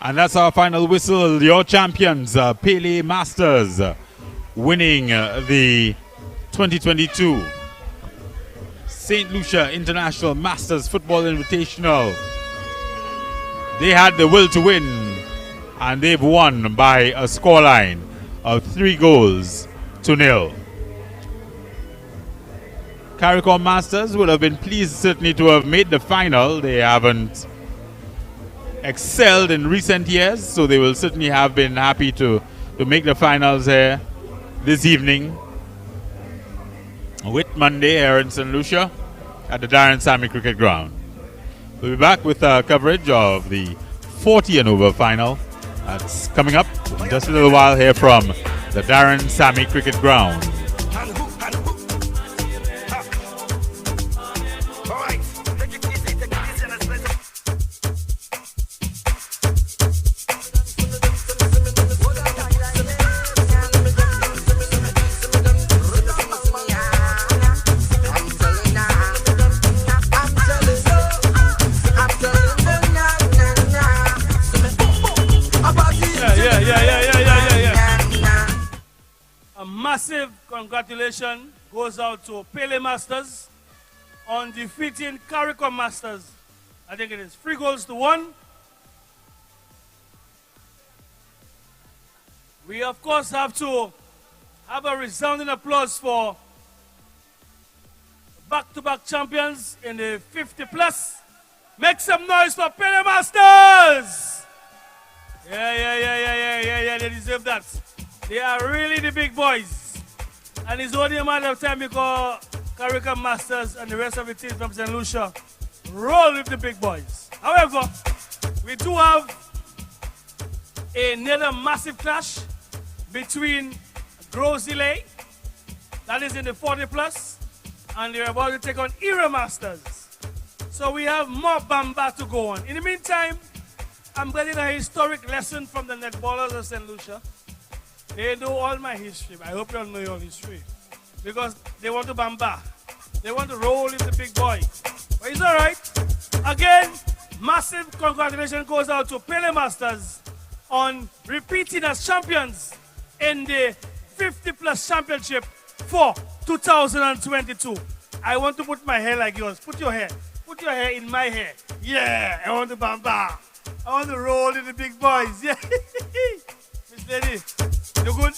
S1: And that's our final whistle. Your champions, Pele Masters, winning the 2022 St. Lucia International Masters Football Invitational. They had the will to win, and they've won by a scoreline of 3-0. Caricom Masters would have been pleased certainly to have made the final. They haven't excelled in recent years, so they will certainly have been happy to make the finals here this evening with Monday here in St. Lucia at the Darren Sammy Cricket Ground. We'll be back with coverage of the 40 and over final. That's coming up in just a little while here from the Darren Sammy Cricket Ground.
S2: congratulations goes out to Pele Masters on defeating CARICOM Masters. I think it is 3-1. We, of course, have to have a resounding applause for back-to-back champions in the 50 plus. Make some noise for Pele Masters! Yeah, they deserve that. They are really the big boys. And it's only a matter of time because CARICOM Masters and the rest of the team from St. Lucia roll with the big boys. However, we do have another massive clash between Grozile, that is in the 40 plus, and they're about to take on Era Masters. So we have more Bamba to go on. In the meantime, I'm getting a historic lesson from the netballers of St. Lucia. They know all my history. I hope you all know your history. Because they want to Bamba. They want to roll in the big boy. But it's all right. Again, massive congratulations goes out to Pele Masters on repeating as champions in the 50 plus championship for 2022. I want to put my hair like yours. Put your hair in my hair. Yeah, I want to Bamba. I want to roll in the big boys. Yeah. Miss Lady, you good?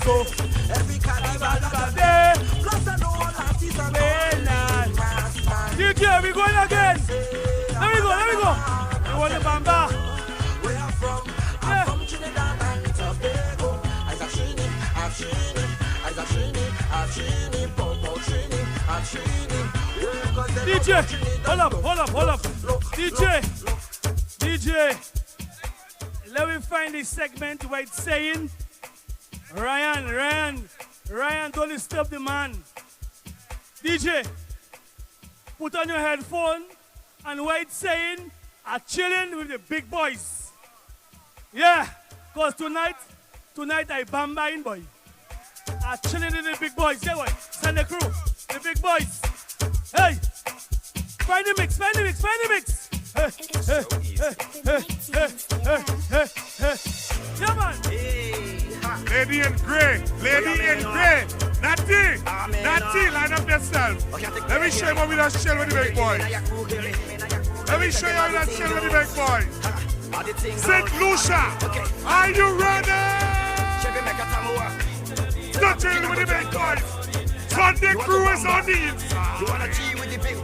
S2: Tobago.
S4: Every carnival
S2: Day.
S4: plus I know all artists are
S2: DJ, we going again. Let me go. I want the bamba.
S4: Where I'm from, I'm from Trinidad and Tobago. I've seen it, Popo Trini, I've seen it.
S2: DJ, hold up. DJ, let me find this segment where it's saying, Ryan, don't disturb the man. DJ, put on your headphone and where it's saying, I'm chilling with the big boys. Yeah, because tonight I bamba in, boy. I'm chilling with the big boys. Yeah, boy. Send the crew, the big boys. Hey, find the mix. Hey. Yeah, man.
S6: Lady in grey. Natty, line up yourself. Let me show you how we don't chill with the big boys. St. Lucia, are you ready? Not chilling with the big boys. Sunday crew is on the inside.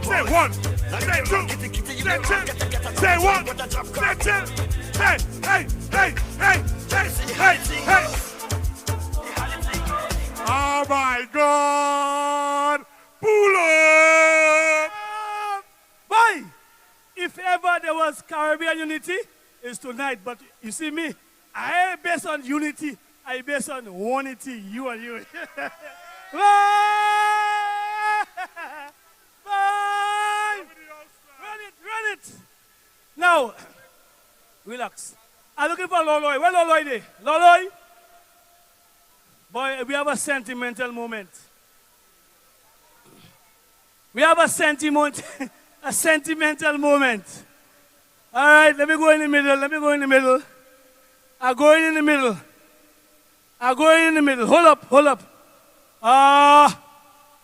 S6: Say one, say two, say two, say one, say two. Hey. Oh my God! Pull up!
S2: Boy, if ever there was Caribbean unity, it's tonight. But you see me, I ain't based on unity. I based on unity, you and you. Bye! Run it. Now, relax. I'm looking for Loloy. Where Loloy there? Loloy? Boy, we have a sentimental moment. A sentimental moment. All right, let me go in the middle. I'm going in the middle. Hold up.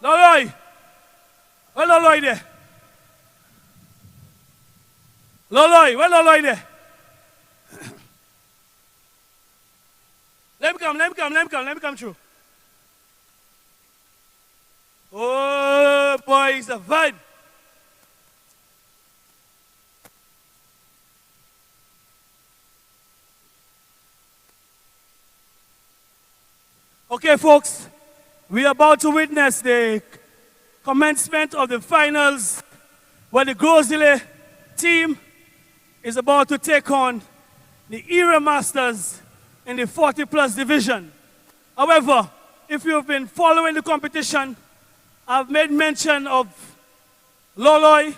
S2: Loloy. Where Loloy there? Where Loloy there? Let me come through. Oh, boy, it's a vibe. Okay, folks, we are about to witness the commencement of the finals where the Grosile team is about to take on the Era Masters in the 40-plus division. However, if you've been following the competition, I've made mention of Loloy,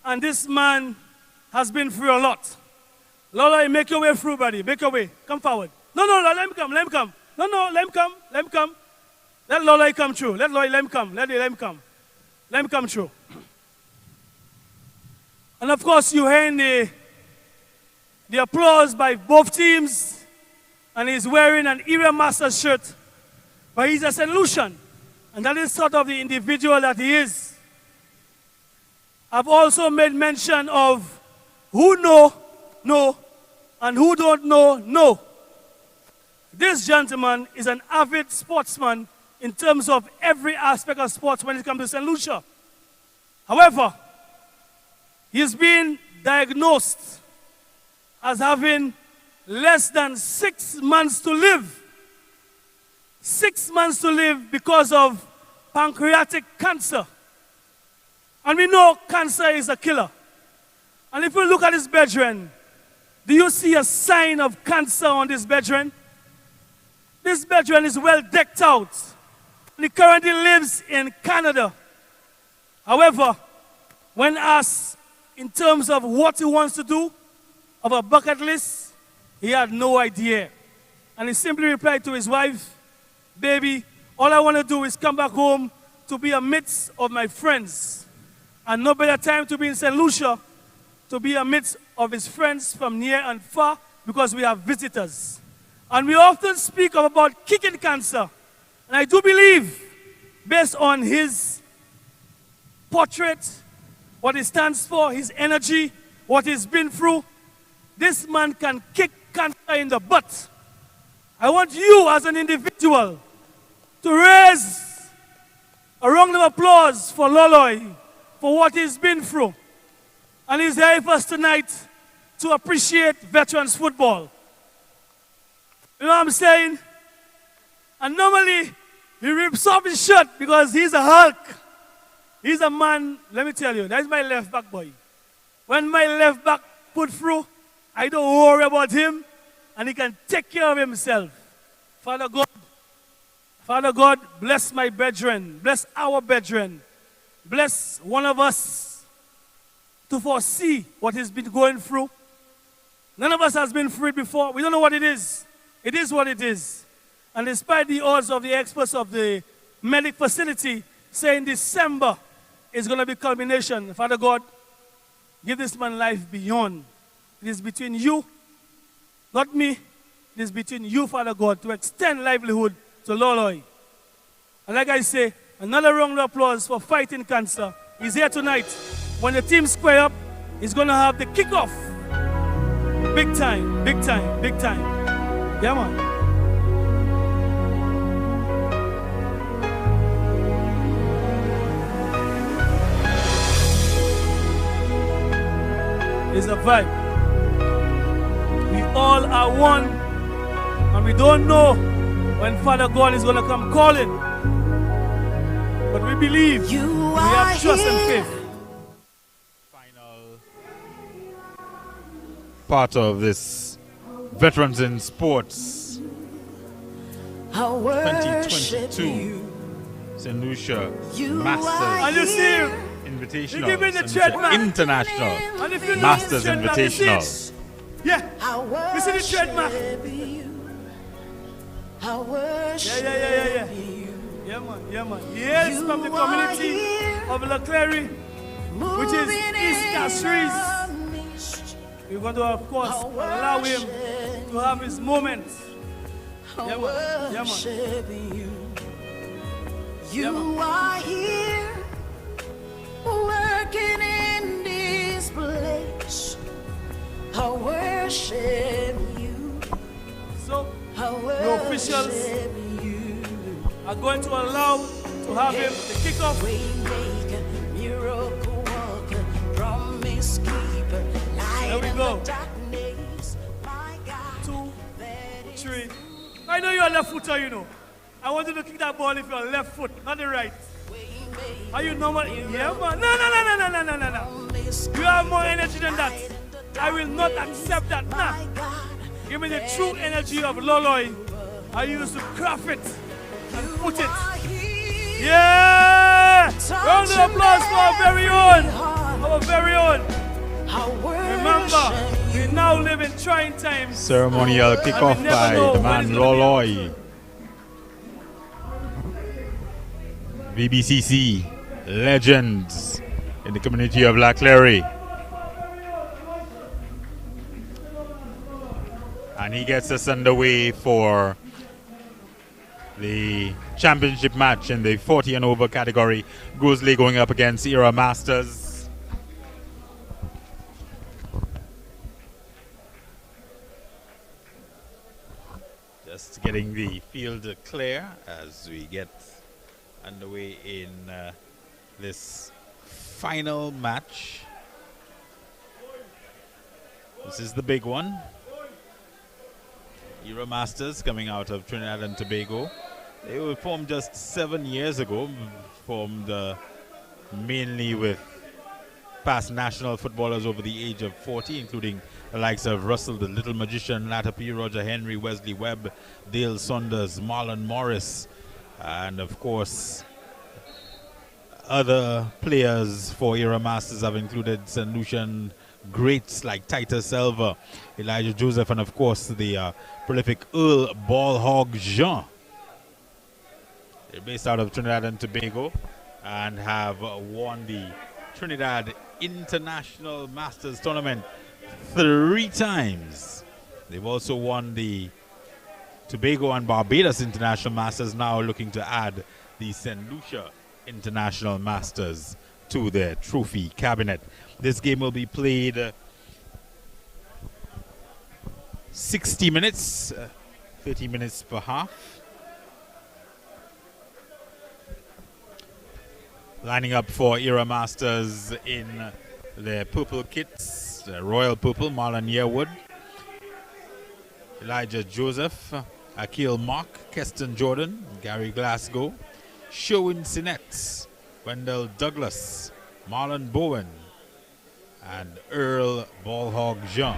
S2: and this man has been through a lot. Loloy, make your way through, buddy. Make your way. Come forward. No, let him come. Let him come. Let Loloy come through. Let him come. Let him come through. And of course, you heard the applause by both teams. And he's wearing an Era Masters shirt. But he's a St. Lucian. And that is sort of the individual that he is. I've also made mention of who know, and who don't know. This gentleman is an avid sportsman in terms of every aspect of sports when it comes to St. Lucia. However, he's been diagnosed as having less than 6 months to live. 6 months to live because of pancreatic cancer. And we know cancer is a killer. And if you look at his brethren, do you see a sign of cancer on this brethren? This brethren is well decked out. And he currently lives in Canada. However, when asked in terms of what he wants to do, of a bucket list, he had no idea. And he simply replied to his wife, "Baby, all I want to do is come back home to be amidst of my friends. And no better time to be in St. Lucia to be amidst of his friends from near and far because we have visitors." And we often speak about kicking cancer. And I do believe, based on his portrait, what he stands for, his energy, what he's been through, this man can kick cancer in the butt. I want you as an individual to raise a round of applause for Loloy for what he's been through. And he's here with us tonight to appreciate veterans football. You know what I'm saying? And normally, he rips off his shirt because he's a Hulk. He's a man, let me tell you, that's my left back boy. When my left back put through, I don't worry about him, and he can take care of himself. Father God, bless my brethren, bless our brethren, bless one of us to foresee what he's been going through. None of us has been through it before. We don't know what it is. It is what it is. And despite the odds of the experts of the medic facility saying December is going to be culmination, Father God, give this man life beyond. It is between you, not me. It is between you, Father God, to extend livelihood to Loloy. And like I say, another round of applause for fighting cancer. He's here tonight. When the team square up, he's going to have the kickoff. Big time, big time, big time. Yeah, man. It's a vibe. We all are one, and we don't know when Father God is going to come calling. But we believe, we have trust and faith.
S1: Final part of this Veterans in Sports 2022 St. Lucia Masters.
S2: And you see him.
S1: Invitational.
S2: You give me the trademark.
S1: International
S2: And if you know
S1: Masters
S2: the trademark, you see
S1: Invitational.
S2: it. Yeah. You see the trademark? Yeah. Yeah, man. Yes, from the community of La Clary, which is East Castries. We're going to, of course, allow him to have his moment. Yeah, man.
S5: You are here, working in this place. I worship you.
S2: So, the officials are going to allow to have him the kickoff.
S5: Waymaker, miracle worker, promise keeper, light
S2: There we
S5: in
S2: go.
S5: the darkness, my God.
S2: 2, 3. I know you're a left footer, you know. I want you to kick that ball if you're left foot, not the right. Are you normal? Yeah, man. No. You have more energy than that. I will not accept that. Nah. Give me the true energy of Loloy. I used to craft it and put it. Yeah! Round of applause for our very own. Our very own. Remember, we now live in trying times.
S1: Ceremonial kickoff
S2: never
S1: by
S2: know
S1: the
S2: when
S1: man
S2: it's gonna
S1: Loloy. VBCC legends in the community of La Clary. And he gets us underway for the championship match in the 40 and over category. Grizzly going up against Era Masters. Just getting the field clear as we get underway in this final match. This is the big one. Era Masters coming out of Trinidad and Tobago. They were formed just 7 years ago, formed mainly with past national footballers over the age of 40, including the likes of Russell the Little Magician, Latapi, Roger Henry, Wesley Webb, Dale Saunders, Marlon Morris, and of course other players for Era Masters have included St. Lucian greats like Titus Selva, Elijah Joseph, and of course the prolific Earl Ball Hog Jean. They're based out of Trinidad and Tobago and have won the Trinidad International Masters Tournament 3 times. They've also won the Tobago and Barbados International Masters, now looking to add the St. Lucia International Masters to their trophy cabinet. This game will be played 60 minutes 30 minutes per half. Lining up for Era Masters in their purple kits, the royal purple, Marlon Yearwood, Elijah Joseph, Akil Mark, Keston Jordan, Gary Glasgow, Sherwin Sinet, Wendell Douglas, Marlon Bowen, and Earl Ballhog Jean.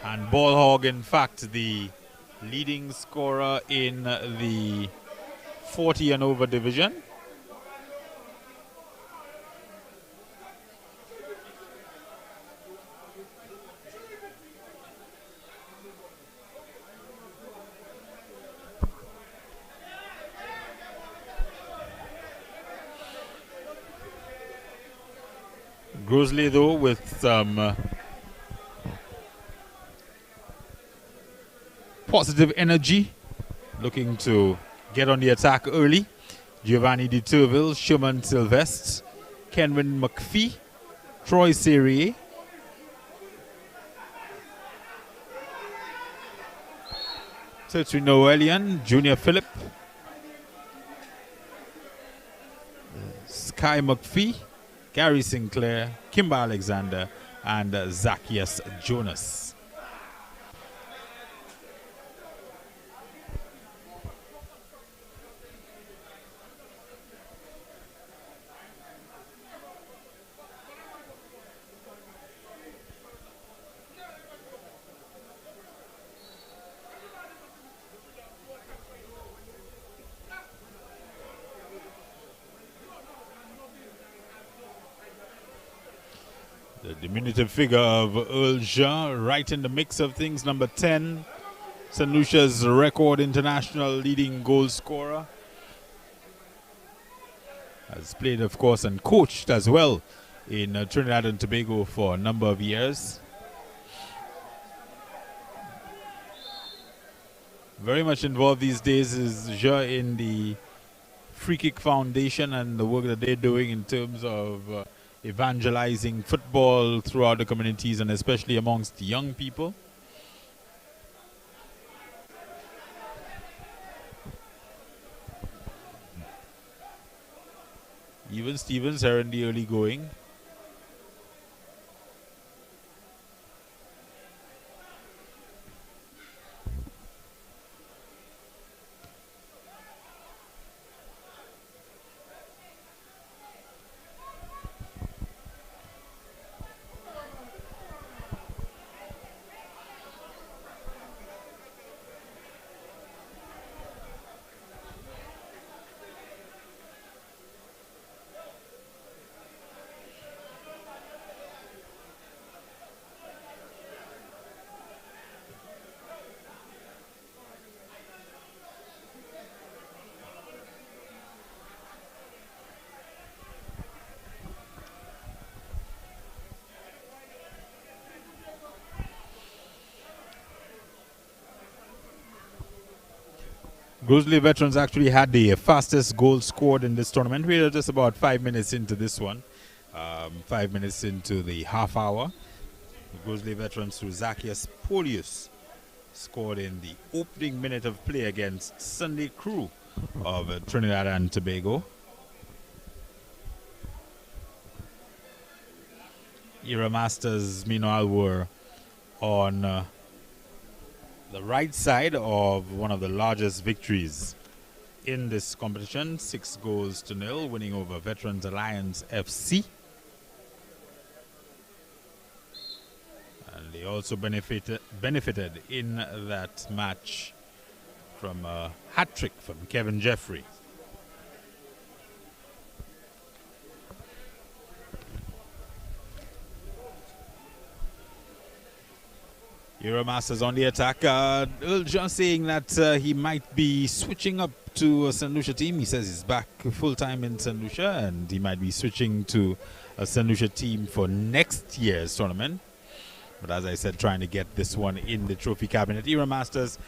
S1: And Ballhog, in fact, the leading scorer in the 40 and over division. Grosley, though, with some positive energy, looking to get on the attack early. Giovanni de Turville, Sherman Sylvestre, Kenwin McPhee, Troy Serrier, Tertry Noelian, Junior Phillip, Sky McPhee, Gary Sinclair, Kimber Alexander, and Zacchaeus Jonas. The diminutive figure of Earl Jean right in the mix of things. Number 10, St. Lucia's record international leading goal scorer. Has played, of course, and coached as well in Trinidad and Tobago for a number of years. Very much involved these days is Jean in the Free Kick Foundation and the work that they're doing in terms of evangelizing football throughout the communities and especially amongst the young people. Even Stevens here in the early going. Grosley Veterans actually had the fastest goal scored in this tournament. We are just about 5 minutes into this one. 5 minutes into the half hour. The Grosley Veterans through Zacchaeus Polius scored in the opening minute of play against Sunday Crew of Trinidad and Tobago. Era Masters, meanwhile, were on the right side of one of the largest victories in this competition, 6-0, winning over Veterans Alliance FC. And they also benefited in that match from a hat-trick from Kevin Jeffrey. Era Masters on the attack. Earl John saying that he might be switching up to a St. Lucia team. He says he's back full-time in St. Lucia and he might be switching to a St. Lucia team for next year's tournament. But as I said, trying to get this one in the trophy cabinet. Era Masters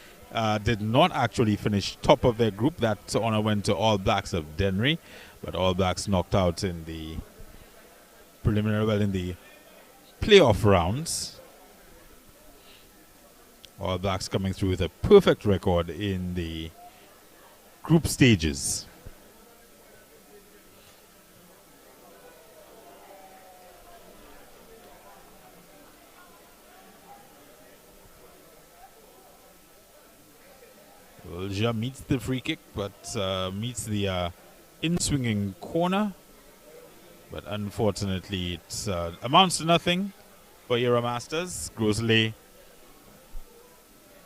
S1: did not actually finish top of their group. That honor went to All Blacks of Dennery. But All Blacks knocked out in the preliminary, well, in the playoff rounds. All Blacks coming through with a perfect record in the group stages. Well, Ja meets the free kick, but meets the in-swinging corner. But unfortunately, it amounts to nothing for Era Masters. Grosley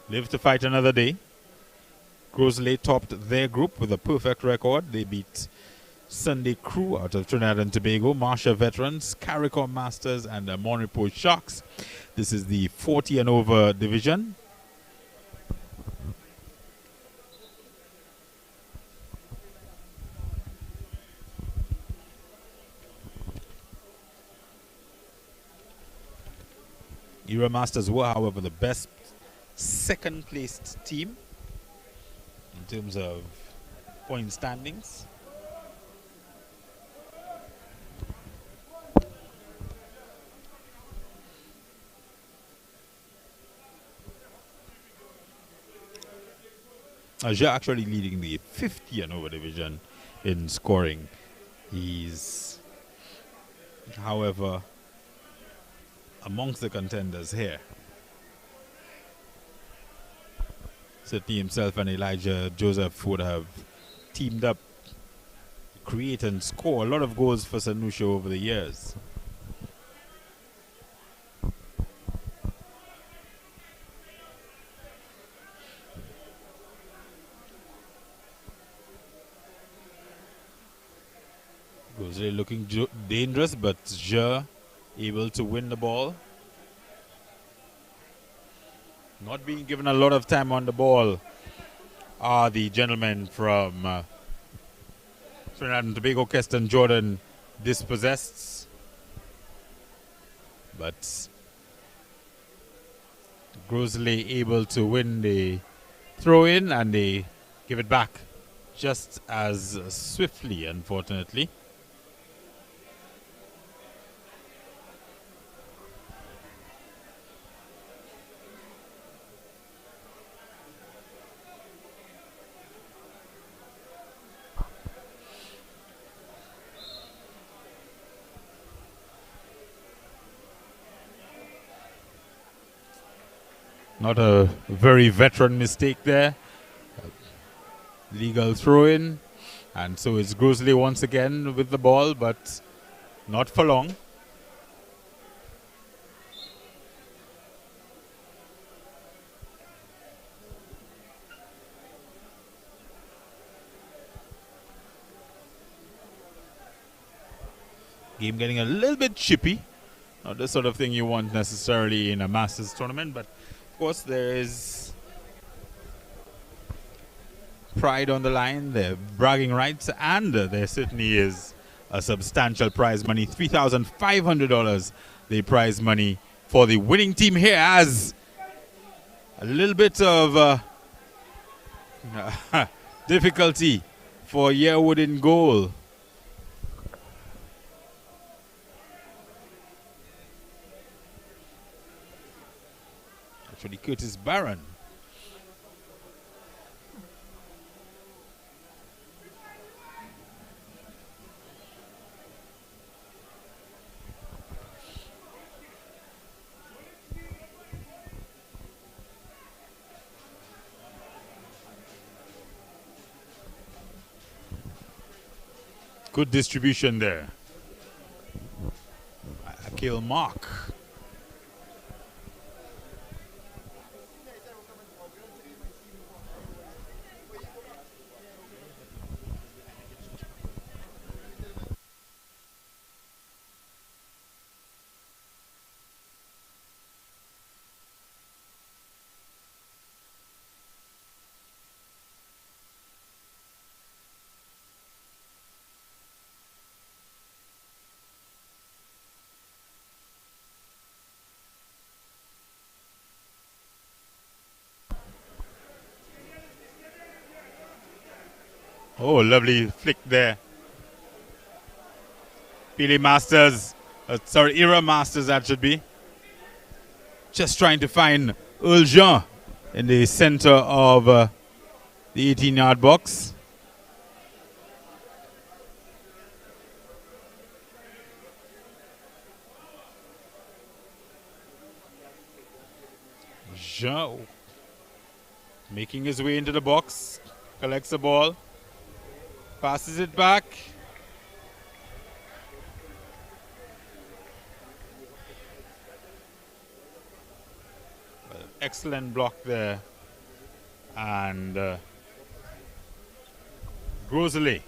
S1: live to fight another day. Grosley topped their group with a perfect record. They beat Sunday Crew out of Trinidad and Tobago, Marsha Veterans, CARICOM Masters, and Monreport Sharks. This is the 40 and over division. Era Masters were, however, the best second-placed team in terms of point standings. Ja actually leading the 50 and over division in scoring. He's, however, amongst the contenders here. Certainly himself and Elijah Joseph would have teamed up to create and score a lot of goals for St. Lucia over the years. Grosley looking dangerous, but Ja able to win the ball. Not being given a lot of time on the ball are the gentlemen from Trinidad and Tobago, Keston Jordan, dispossessed. But Grosley able to win the throw-in, and they give it back just as swiftly, unfortunately. Not a very veteran mistake there. Legal throw-in. And so it's Grosley once again with the ball, but not for long. Game getting a little bit chippy. Not the sort of thing you want necessarily in a Masters tournament, but of course there is pride on the line, their bragging rights, and there certainly is a substantial prize money, $3,500, the prize money for the winning team here, as a little bit of difficulty for Yearwood in goal. Actually, Curtis Barron. Good distribution there. Akil Mark. Oh, lovely flick there Pele Masters, Era Masters that should be. Just trying to find Earl Jean in the center of the 18-yard box. Jean making his way into the box, collects the ball, passes it back. Excellent block there. And Grosley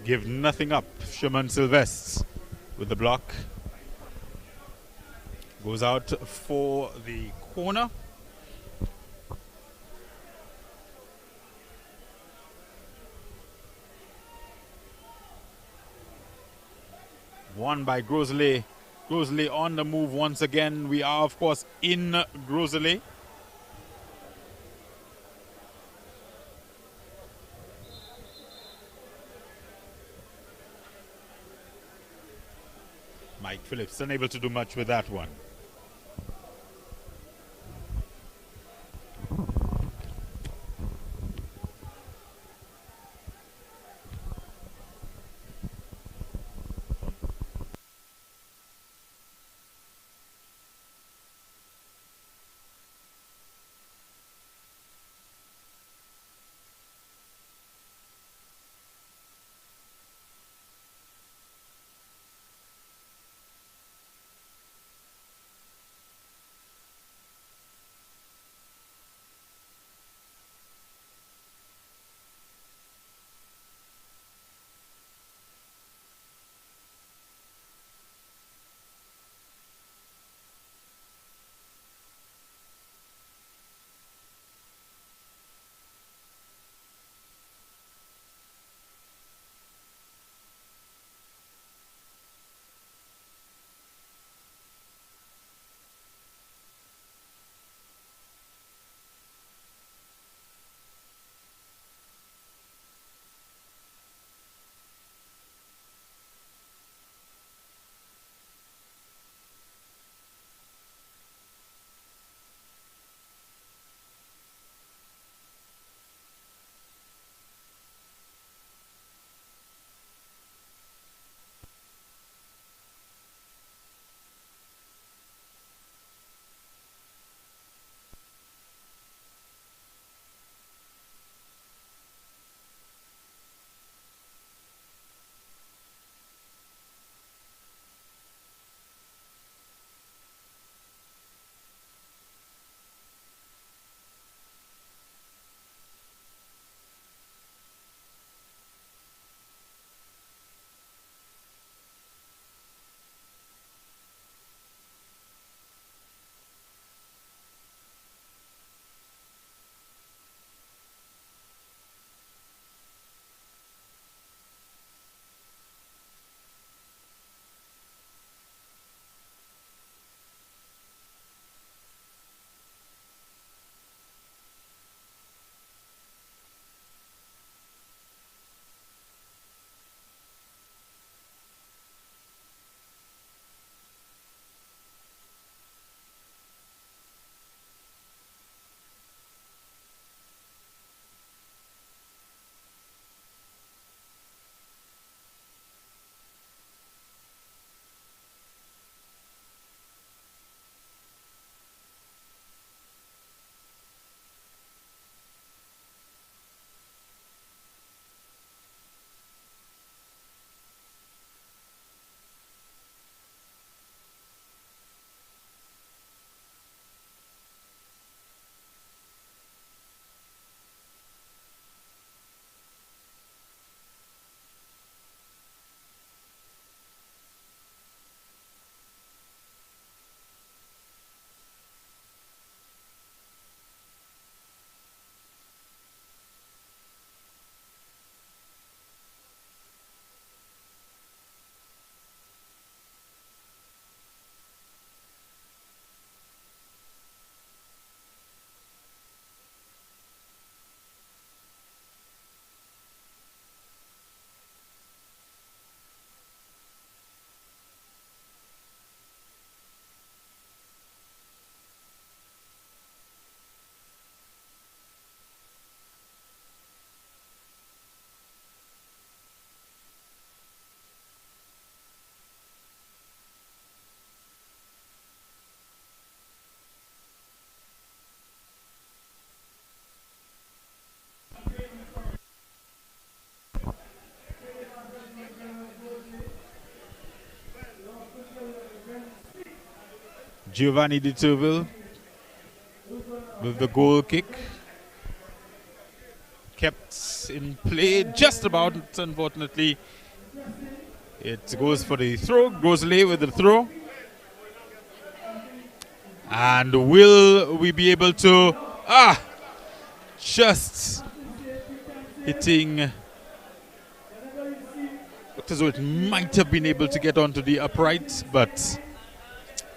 S1: give nothing up. Shimon Sylvestre with the block. Goes out for the corner. Won by Grosley. Grosley on the move once again. We are, of course, in Grosley. Mike Phillips unable to do much with that one. Giovanni de Turville with the goal kick. Kept in play just about, unfortunately. It goes for the throw. Grosley with the throw. And will we be able to... just hitting... Looked as though it might have been able to get onto the upright, but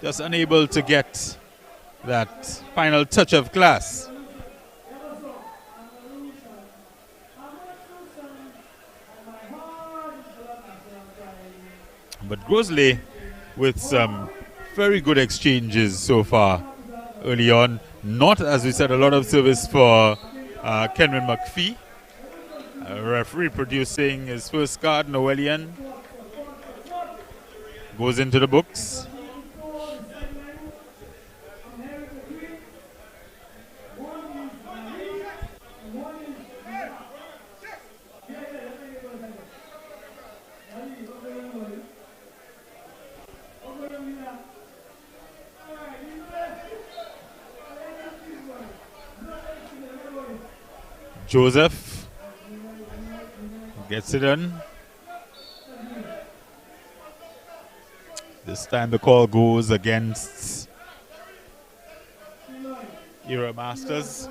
S1: just unable to get that final touch of class. But Grosley with some very good exchanges so far early on. Not, as we said, a lot of service for Kenwin McPhee. Referee producing his first card, Noelian. Goes into the books. Joseph gets it in. This time the call goes against Era Masters.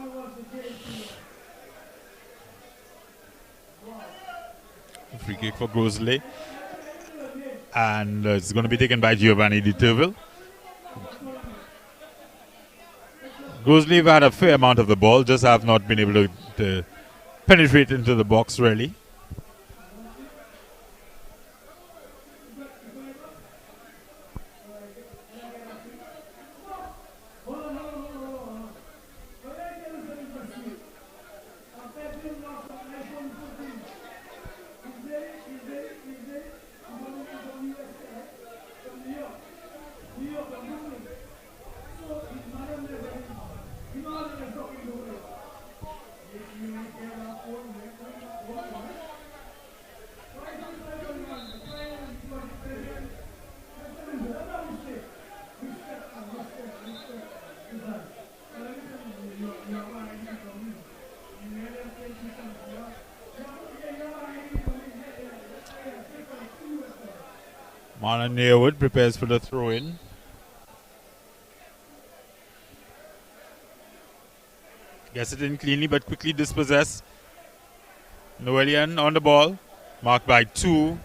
S1: Free kick for Grosley. And it's going to be taken by Giovanni de Turville. Grosley have had a fair amount of the ball, just have not been able to penetrate into the box really. Marlon Yearwood prepares for the throw-in. Gets it in cleanly but quickly dispossessed. Noelian on the ball. Marked by two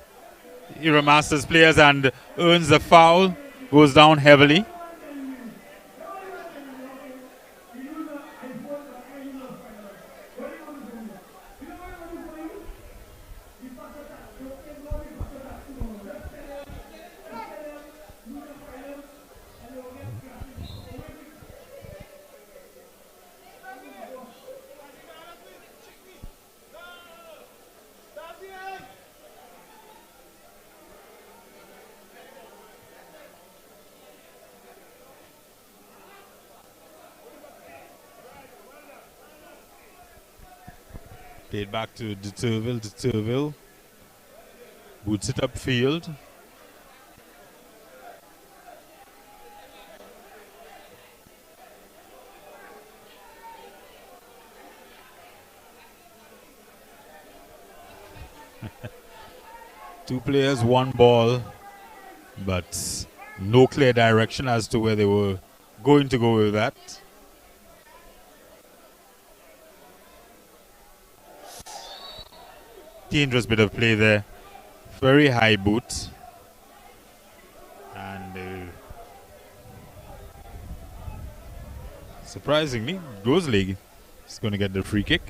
S1: Era Masters players and earns the foul. Goes down heavily. Played back to de Turville. De Turville boots it upfield. Two players, one ball, but no clear direction as to where they were going to go with that. Dangerous bit of play there. Very high boot. And surprisingly, Grosley is going to get the free kick.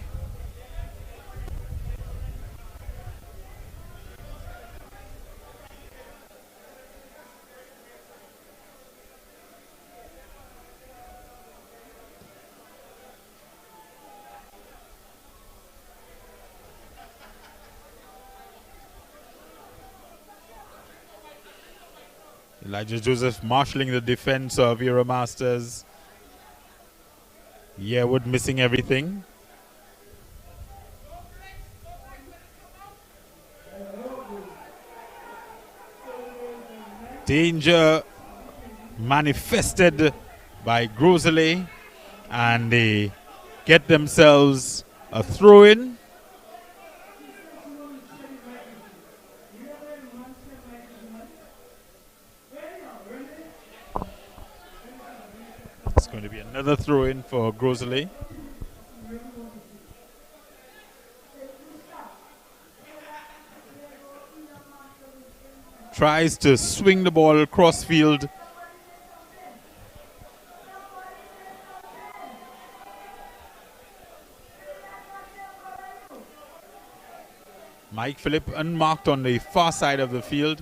S1: Elijah Joseph marshalling the defense of Era Masters. Yearwood missing everything. Danger manifested by Grosley, and they get themselves a throw-in. It's going to be another throw-in for Grosley. Tries to swing the ball across field. Mike Phillip unmarked on the far side of the field.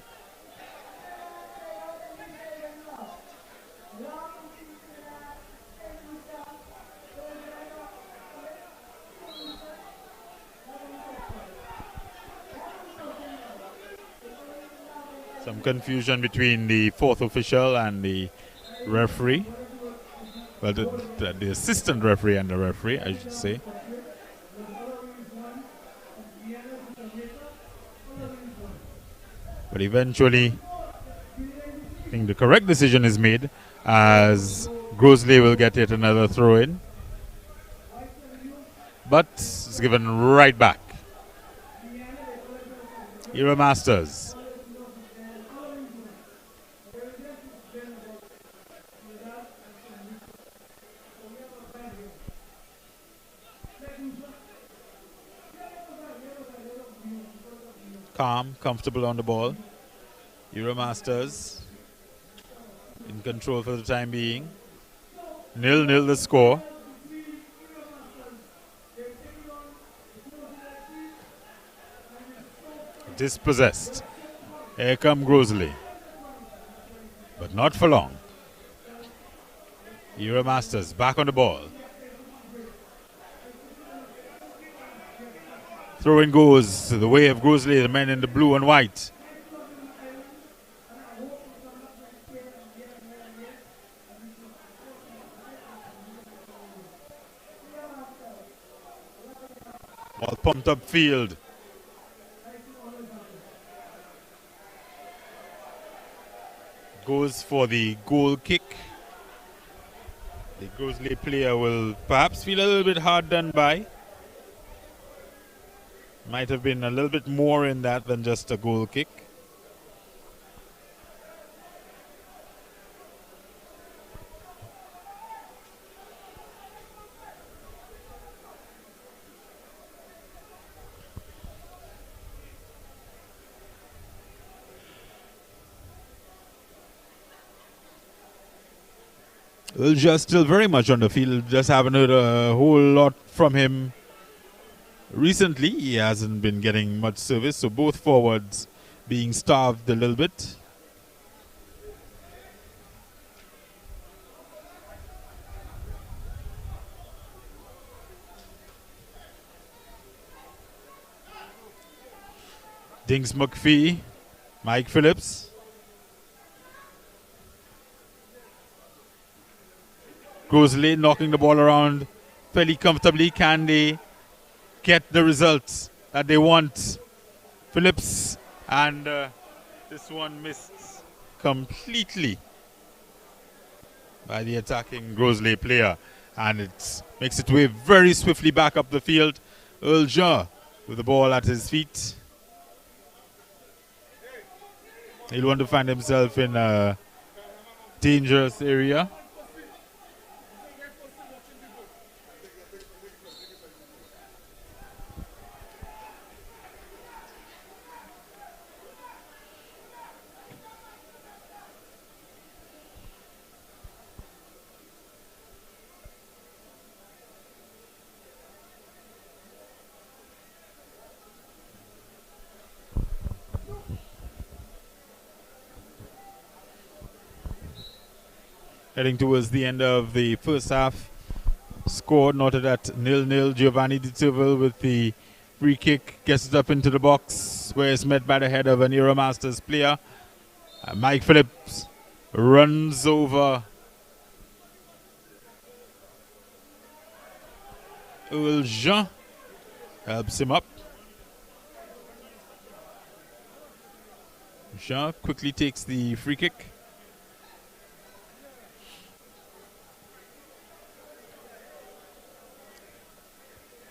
S1: Some confusion between the fourth official and the referee. Well, the assistant referee and the referee, I should say. But eventually, I think the correct decision is made as Grosley will get yet another throw-in. But it's given right back. Era Masters. Calm, comfortable on the ball. Euromasters in control for the time being. 0-0 the score. Dispossessed. Here come Grosley. But not for long. Euromasters back on the ball. Throw-in goes to the way of Grosley, the men in the blue and white. Ball pumped up field. Goes for the goal kick. The Grosley player will perhaps feel a little bit hard done by. Might have been a little bit more in that than just a goal kick. Olliver still very much on the field. Just haven't heard a whole lot from him recently. He hasn't been getting much service, so both forwards being starved a little bit. Dings McPhee, Mike Phillips. Grosley knocking the ball around fairly comfortably. Can they get the results that they want? Phillips, and this one missed completely by the attacking Grosley player, and it makes its way very swiftly back up the field. Olliver with the ball at his feet. He'll want to find himself in a dangerous area. Heading towards the end of the first half. Score noted at 0-0. Giovanni Di Turville with the free kick gets it up into the box where it's met by the head of an Euromasters player. Mike Phillips runs over Olliver, helps him up. Jean quickly takes the free kick.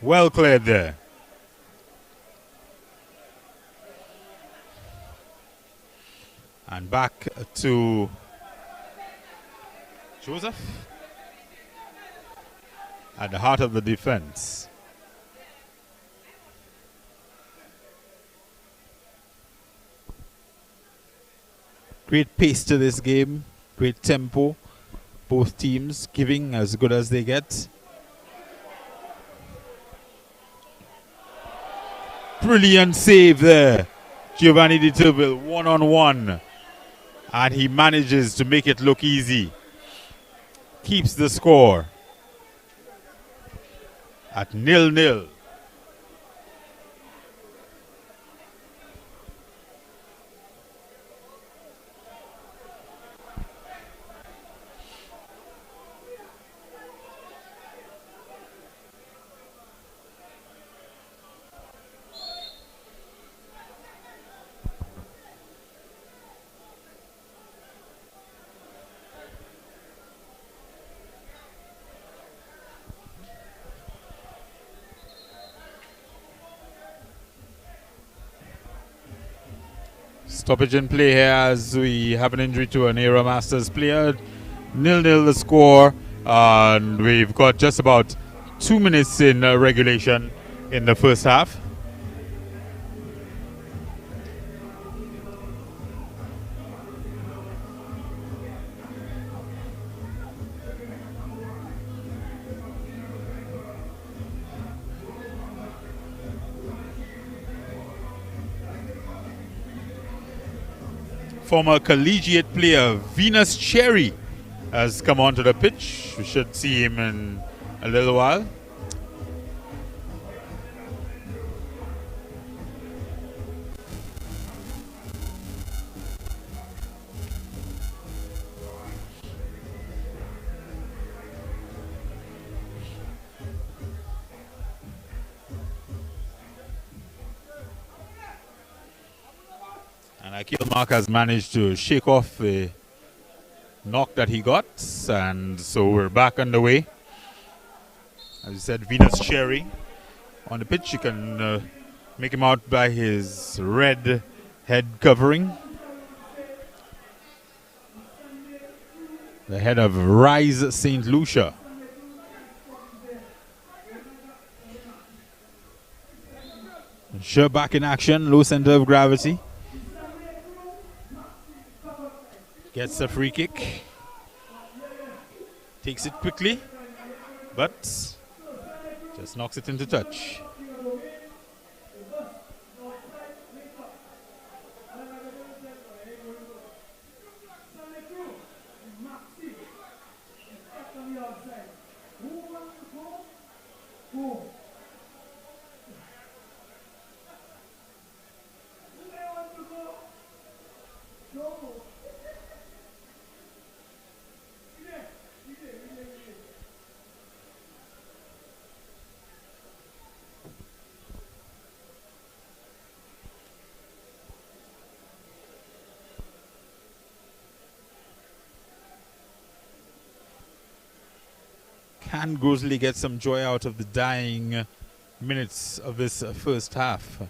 S1: Well cleared there. And back to Joseph at the heart of the defense. Great pace to this game, great tempo. Both teams giving as good as they get. Brilliant save there. Giovanni Di Turville, one-on-one. And he manages to make it look easy. Keeps the score at 0-0. Stoppage in play here as we have an injury to an Era Masters player. 0-0 the score, and we've got just about 2 minutes in regulation in the first half. Former collegiate player Venus Cherry has come onto the pitch. We should see him in a little while. Akil Mark has managed to shake off the knock that he got, and so we're back underway. As I said, Venus Cherry on the pitch. You can make him out by his red head covering. The head of Rise St. Lucia. Sure, back in action, low center of gravity. Gets a free kick. Takes it quickly, but just knocks it into touch. Can Grosley get some joy out of the dying minutes of this first half?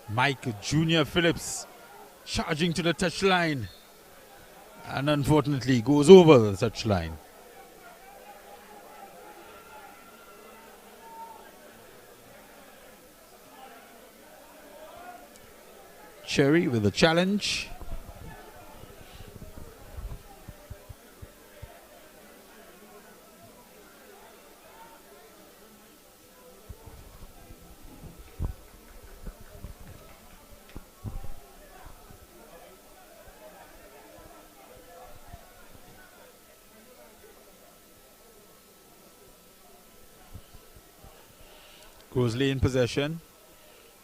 S1: Mike Jr. Phillips charging to the touchline and unfortunately goes over the touchline. Cherry with a challenge. Grosley in possession.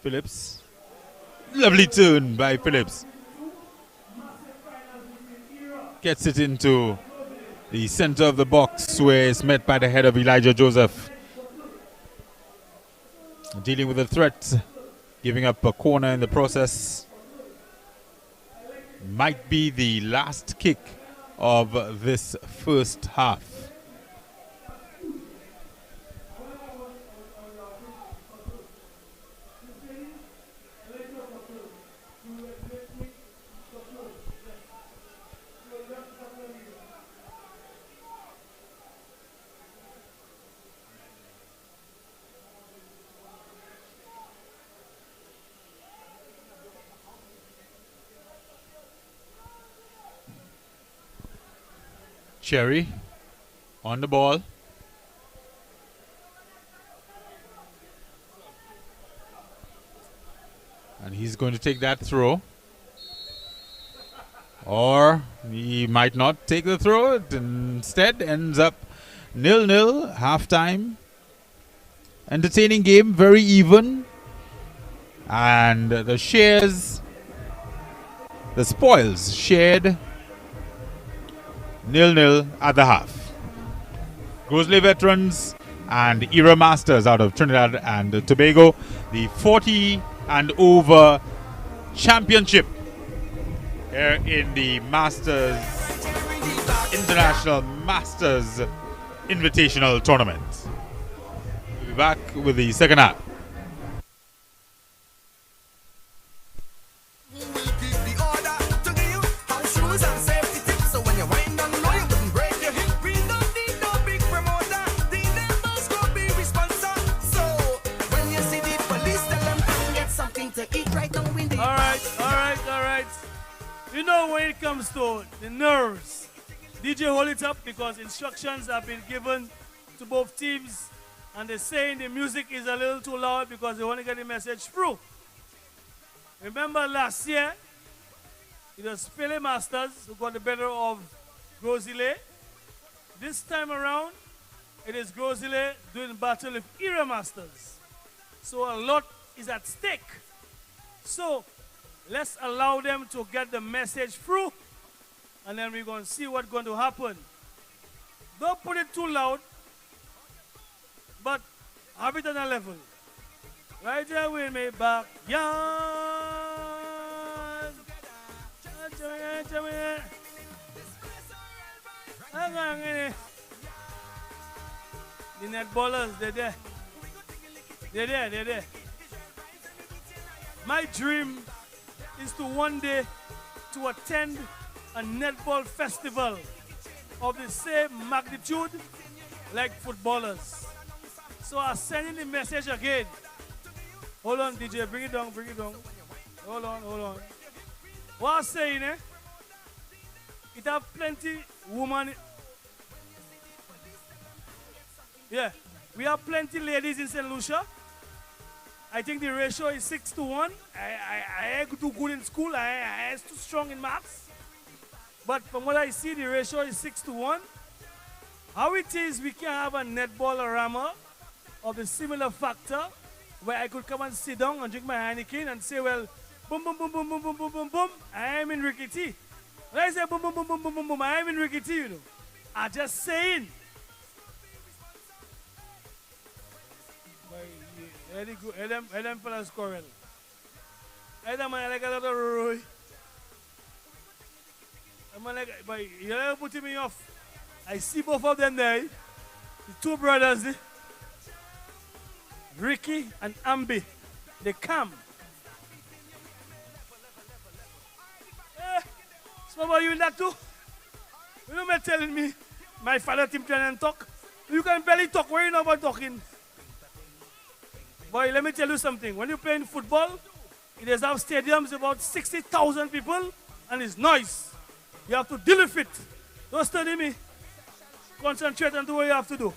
S1: Phillips. Lovely turn by Phillips. Gets it into the center of the box where it's met by the head of Elijah Joseph. Dealing with the threat. Giving up a corner in the process. Might be the last kick of this first half. Cherry on the ball. And he's going to take that throw. Or he might not take the throw. It instead ends up 0-0, halftime. Entertaining game, very even. And the spoils shared 0-0 at the half. Grosley Veterans and Era Masters out of Trinidad and Tobago, the 40 and over championship here in the Masters International Masters Invitational Tournament. We'll be back with the second half.
S2: You know, when it comes to the nerves, DJ hold it up because instructions have been given to both teams and they're saying the music is a little too loud because they want to get the message through. Remember last year, it was Pele Masters who got the better of Grosile. This time around, it is Grosile doing battle with Era Masters. So a lot is at stake. So let's allow them to get the message through, and then we're going to see what's going to happen. Don't put it too loud, but have it on a level. Right there with me, backyard. The netballers, they're there. They're there. My dream is to one day to attend a netball festival of the same magnitude like footballers. So I'm sending the message again. Hold on, DJ, bring it down. Hold on. What I'm saying, it have plenty women. Yeah, we have plenty ladies in St. Lucia. I think the ratio is 6-1. I do good in school. I am too strong in maths. But from what I see, the ratio is 6-1. How it is, we can have a netball-orama of a similar factor where I could come and sit down and drink my Heineken and say, well, boom, boom, boom, boom, boom, boom, boom, boom, boom, I am in Rickety. When I say boom, boom, boom, boom, boom, boom, boom, I am in Rickety, you know. I'm just saying. Very good. Adam fellas scoring. Adam man like a lot of Roy. But you never put me off. I see both of them there. The two brothers, Ricky and Ambi. They come. So about you in that too? You know me telling me my father team trying and talk. You can barely talk. Where you know about talking? Boy, let me tell you something. When you play in football, it is have stadiums about 60,000 people and it's noise. You have to deal with it. Don't study me. Concentrate on do what you have to do.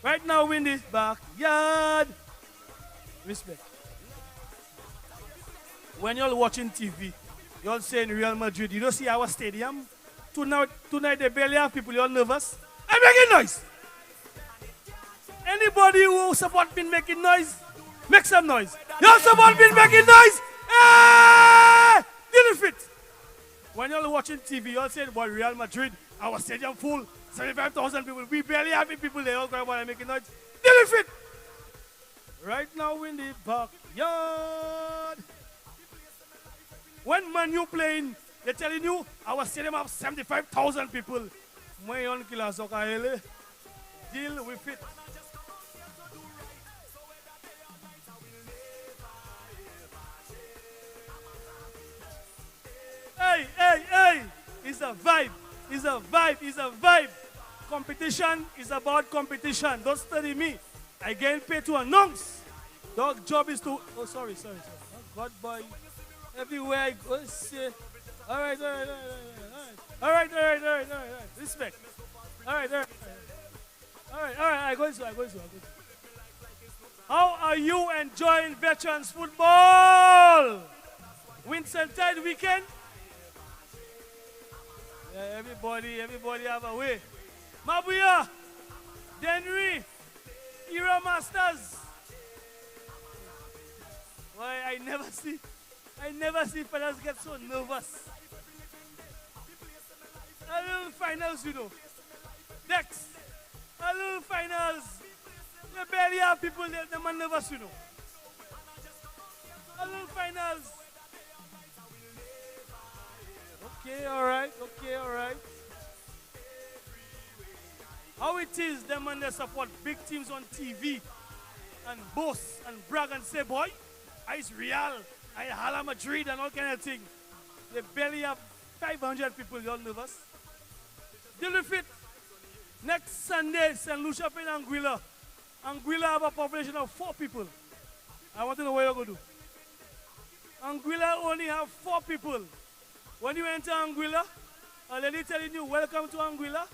S2: Right now, we're in the backyard. Respect. When you're watching TV, you're saying Real Madrid, you don't see our stadium? Tonight they barely have people, you're nervous. I'm making noise. Anybody who support been making noise, make some noise. You support been making noise? Hey! Deal with it. When you're watching TV, you're saying, boy, Real Madrid, our stadium full, 75,000 people. We barely have people there all going while making noise. Deal with it. Right now in the backyard. When Man U playing, they're telling you, our stadium have 75,000 people. Deal with it. Hey, it's a vibe. Competition is about competition. Don't study me. I get paid to announce. Dog job is to, oh, sorry. Oh, God, boy. Everywhere I go, say, all right. Respect. All right. I go so. How are you enjoying veterans football? Whitsuntide weekend? Yeah, everybody have a way. Mabuya, Denry, Era Masters. Why I never see fellas get so nervous. A little finals, you know. Next, a little finals. You barely have people that them are nervous, you know. A little finals. Okay, all right. How it is, them and they support big teams on TV and boast and brag and say, boy, I's Real, I Hala Madrid and all kind of thing. They barely have 500 people, you're nervous. Deal with it. Next Sunday, St. Lucia in Anguilla. Anguilla have a population of 4 people. I want to know what you're going to do. Anguilla only have 4 people. When you enter Anguilla, a lady telling you, welcome to Anguilla.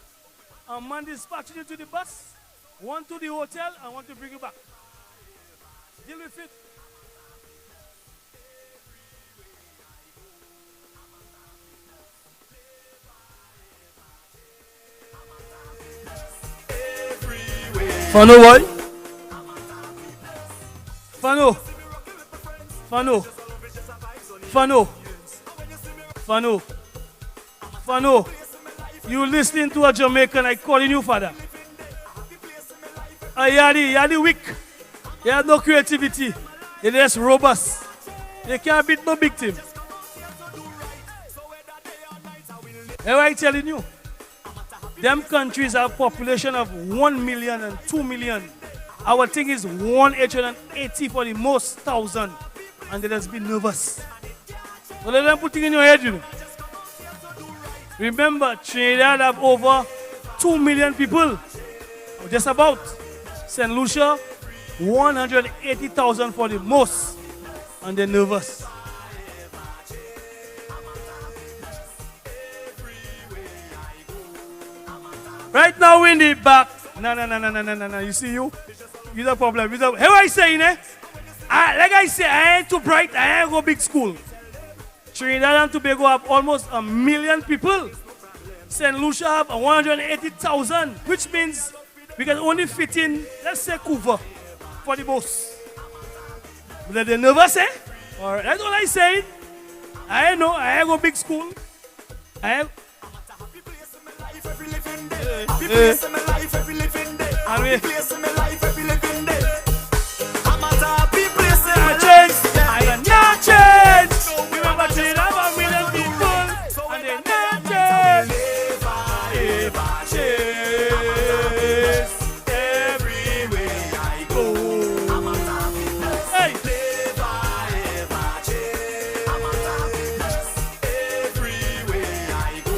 S2: A man dispatching you to the bus, one to the hotel, and one to bring you back. Deal with it. Fano, boy. Fano. You listening to a Jamaican, I calling you father. Yadi weak. You have no creativity. You're just robust. They can't beat no big team. That's why I'm telling you. Them countries have population of 1 million and 2 million. Our thing is 180 for the most thousand. And they just be nervous. So let them put it in your head, you know. Remember, Trinidad have over 2 million people. Just about. St. Lucia, 180,000 for the most. And they're nervous. Right now in the back. No. You see you? You the problem. How I saying, eh? Like I say, I ain't too bright. I ain't go big school. Trinidad and Tobago have almost 1 million people. St. Lucia have 180,000, which means we can only fit in, let's say, Couva for the most. But they're nervous, eh? All right, that's all I say. I know, I go big school. Remember, Trinidad have 1 million people, and they not change. Everywhere I go. Hey. Everywhere I go.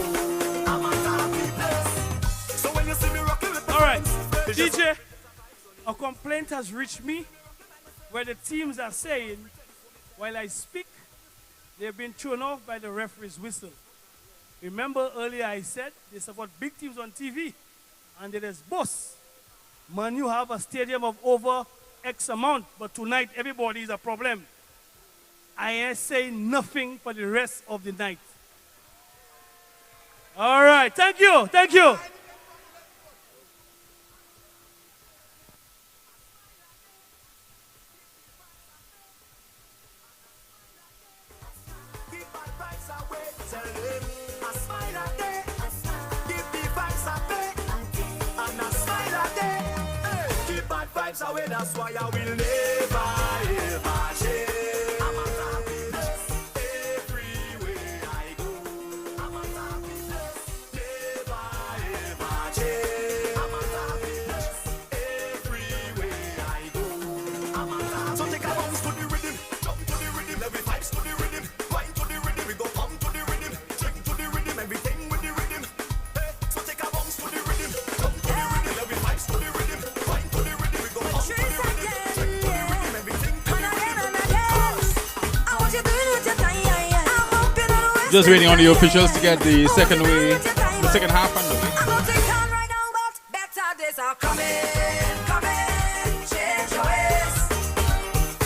S2: So when you see me rocking with all right, DJ, a complaint has reached me where the teams are saying, while I speak, they've been thrown off by the referee's whistle. Remember earlier I said they support big teams on TV and it is boss. Man, you have a stadium of over X amount, but tonight everybody is a problem. I ain't saying nothing for the rest of the night. All right, thank you.
S4: Away, that's why I will never ever change. I'm a happiness everywhere I go. I'm a happiness, never ever change. I'm a happiness everywhere I go. I'm a happiness. So take a bounce to the rhythm, jump to the rhythm, every vibes to the rhythm, wine to the rhythm, we go pump to the rhythm, drink to the rhythm, everything with the rhythm. Hey, so take a bounce to the rhythm, jump to the rhythm, every vibes to the rhythm, wine to the rhythm, we go pump to the rhythm.
S1: Just waiting on the officials to get the second way The second half underway.
S5: I'm not taking on right now, but better days are coming, coming. Change your ways.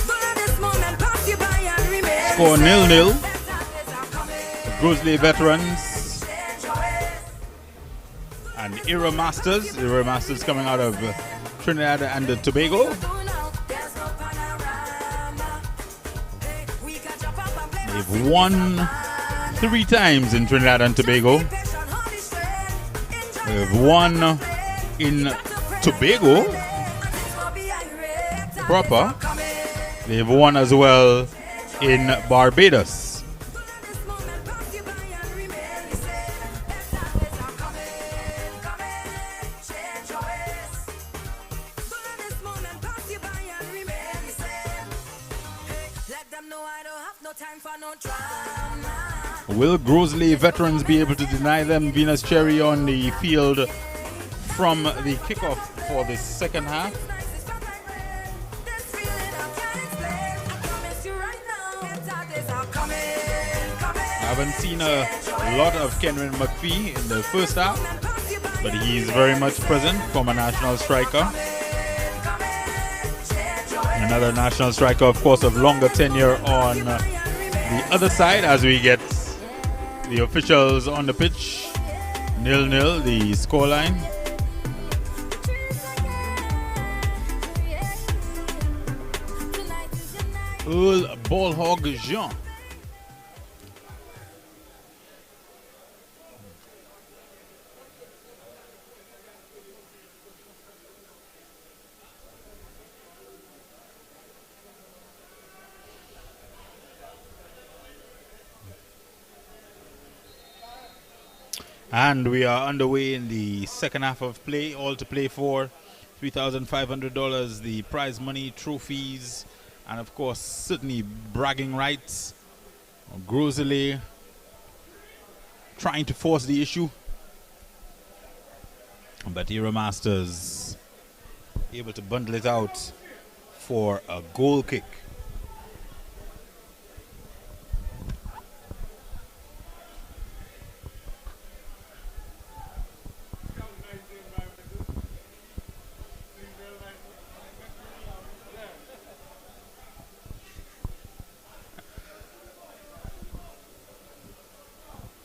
S5: Don't let this moment pass you by and remain.
S1: Score 0-0.
S5: Better days are coming.
S1: Grizzly veterans
S5: Change your ways.
S1: and Era Masters. Era Masters coming out of Trinidad and Tobago.
S5: Do now, there's no panorama. Hey, we can jump up and play
S1: They've won 3 times in Trinidad and Tobago.
S5: patient, hold it straight. Enjoy
S1: They've won in Tobago proper. They've won as well in Barbados. Will Grizzly veterans be able to deny them Venus Cherry on the field from the kickoff for the second half? I haven't seen a lot of Kenrin McPhee in the first half, but he's very much present, former national striker. Another national striker, of course, of longer tenure on the other side as we get the officials on the pitch. 0-0, the scoreline. Earl Ballhog Jean. And we are underway in the second half of play. All to play for. $3,500, the prize money, trophies, and of course, certainly bragging rights. Grossly trying to force the issue. But Era Masters able to bundle it out for a goal kick.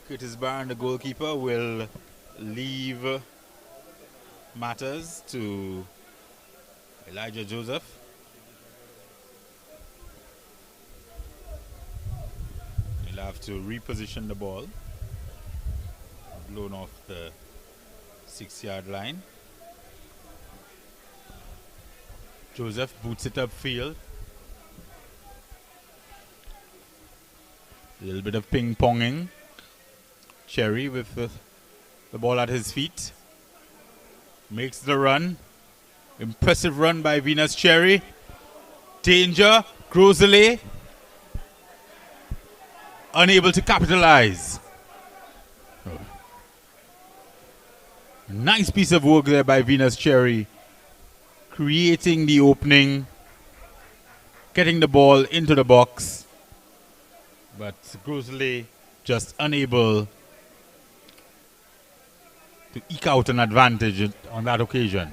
S1: Curtis Barron, the goalkeeper, will leave matters to Elijah Joseph. He'll have to reposition the ball. Blown off the 6-yard line. Joseph boots it upfield. A little bit of ping-ponging. Cherry with the ball at his feet. Makes the run. Impressive run by Venus Cherry. Danger. Grosley. Unable to capitalize. Nice piece of work there by Venus Cherry. Creating the opening. Getting the ball into the box. But Grosley just unable to eke out an advantage on that occasion.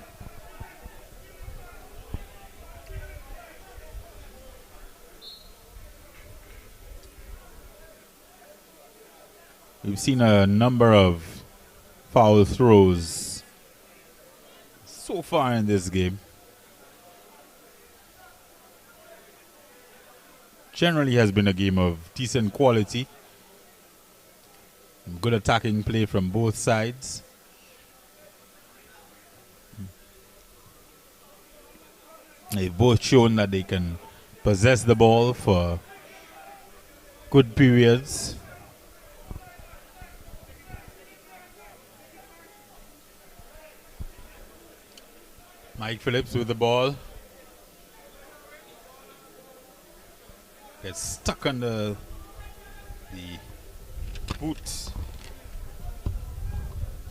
S1: We've seen a number of foul throws so far in this game. Generally has been a game of decent quality. Good attacking play from both sides. They've both shown that they can possess the ball for good periods. Mike Phillips with the ball. Gets stuck under the boot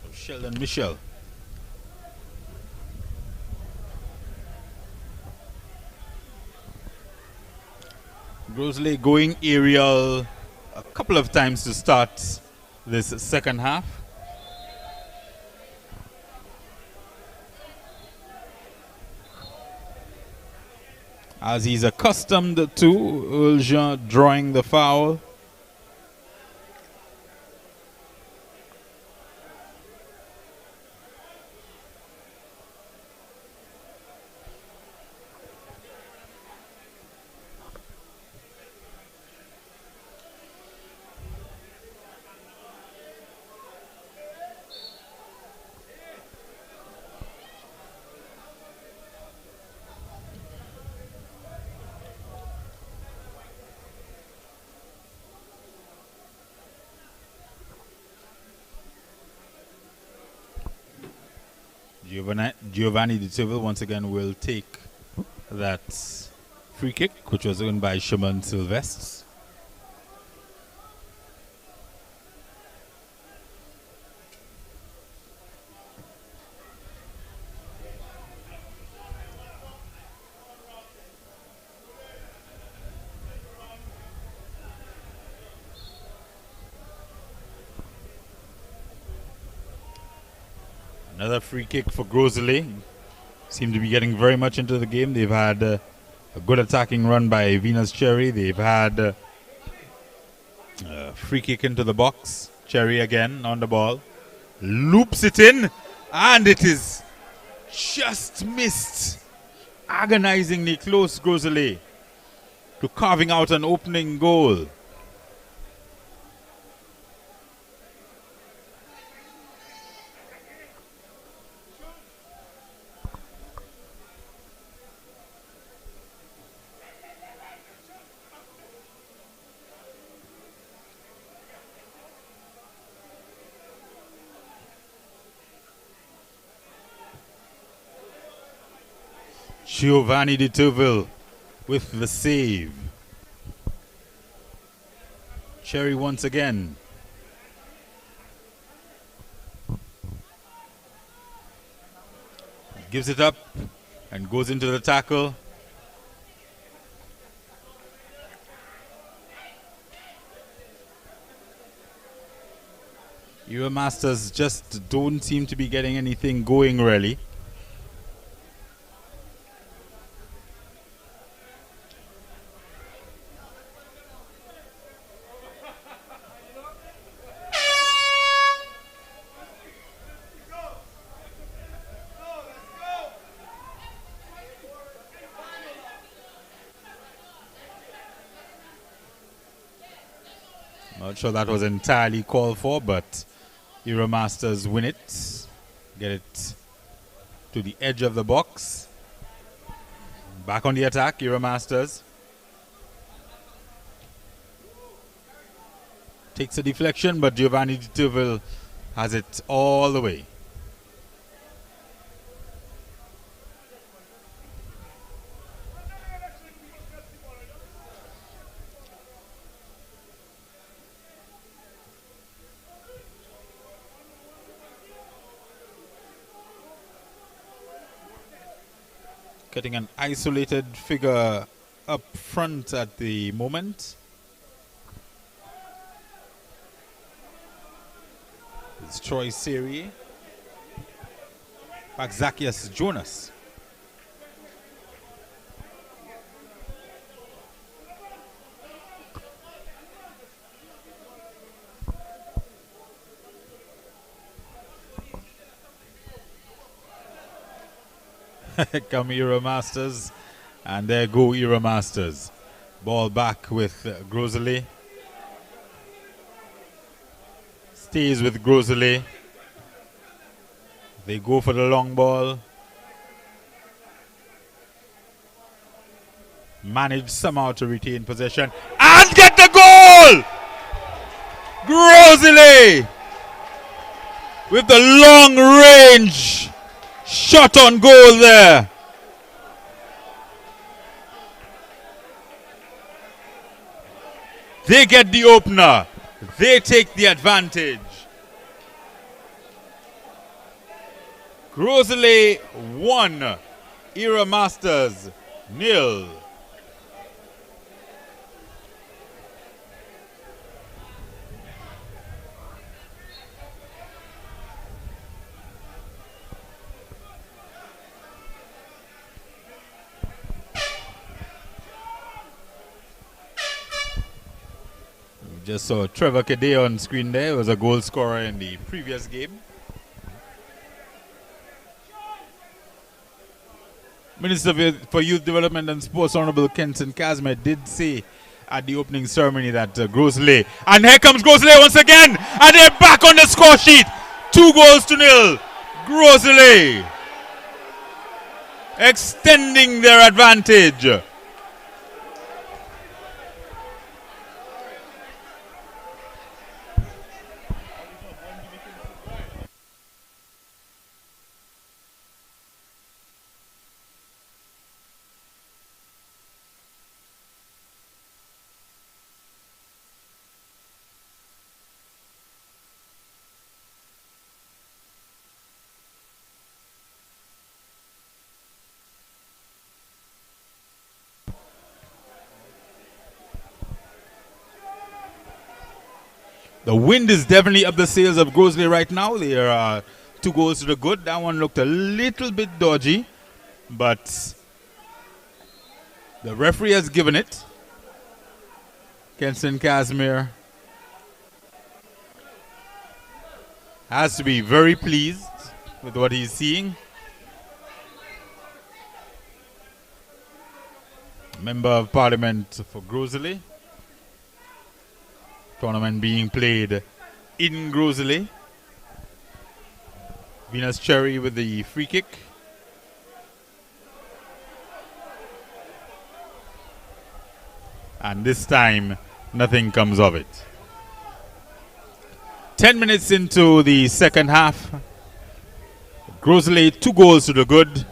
S1: of Sheldon Michel. Grosley going aerial a couple of times to start this second half. as he's accustomed to. Ulja drawing the foul. Giovanni Di Tuvil once again will take that free kick, which was owned by Shimon Sylvestre. Another free kick for Grosley. Seem to be getting very much into the game. They've had a good attacking run by Venus Cherry. They've had a free kick into the box. Cherry again on the ball. Loops it in. And it is just missed. Agonizingly close, Grosley, to carving out an opening goal. Giovanni Di Tuvil with the save. Cherry once again. Gives it up and goes into the tackle. Euro Masters just don't seem to be getting anything going really. Not sure that was entirely called for, but Euro Masters win it. Get it to the edge of the box. Back on the attack, Euro Masters. Takes a deflection, but Giovanni Di Tuvil has it all the way. Getting an isolated figure up front at the moment. It's Troy Siri. Back Zacchaeus Jonas. Come Euro Masters, and there go Euro Masters. Ball back with Grosley. Stays with Grosley. They go for the long ball. Manage somehow to retain possession and get the goal! Grosley with the long range shot on goal there. They get the opener. They take the advantage. Grosley 1, Euro Masters 0. Just saw Trevor Kade on screen there. He was a goal scorer in the previous game. Minister for Youth Development and Sports, Honorable Kenton Casimir, did say at the opening ceremony that Grosley, and here comes Grosley once again, and they're back on the score sheet. 2-0. Grosley extending their advantage. The wind is definitely up the sails of Grosley right now. There are 2 goals to the good. That one looked a little bit dodgy, but the referee has given it. Kenton Casimir has to be very pleased with what he's seeing. Member of Parliament for Grosley. Tournament being played in Grosley. Venus Cherry with the free kick. And this time, nothing comes of it. 10 minutes into the second half. Grosley 2 goals to the good.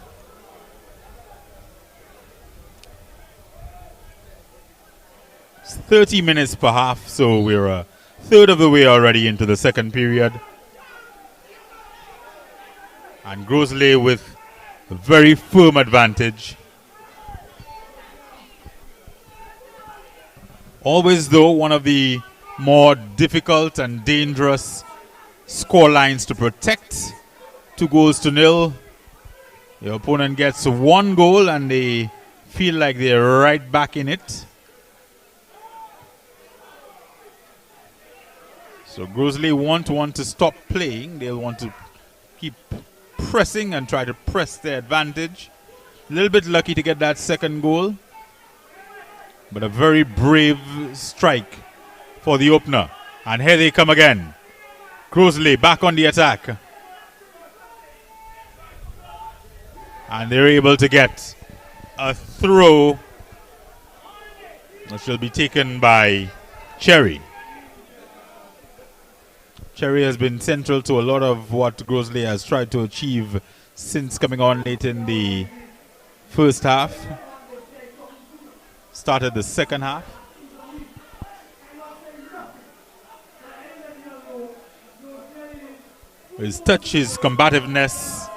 S1: It's 30 minutes per half, so we're a third of the way already into the second period. And Grosley with a very firm advantage. Always, though, one of the more difficult and dangerous score lines to protect. 2-0. Your opponent gets 1 goal and they feel like they're right back in it. So Grosley won't want to stop playing. They'll want to keep pressing and try to press their advantage. A little bit lucky to get that second goal, but a very brave strike for the opener. And here they come again. Grosley back on the attack. And they're able to get a throw that shall be taken by Cherry. Cherry has been central to a lot of what Grosley has tried to achieve since coming on late in the first half. Started the second half. His touch, his combativeness.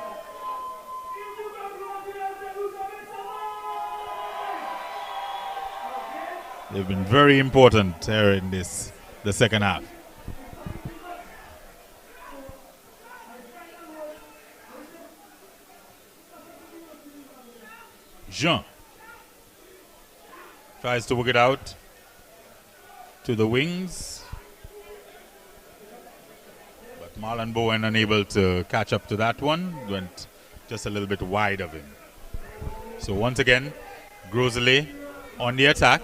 S1: They've been very important here in the second half. Jean tries to work it out to the wings, but Marlon Bowen unable to catch up to that one, went just a little bit wide of him. So once again, Grosley on the attack.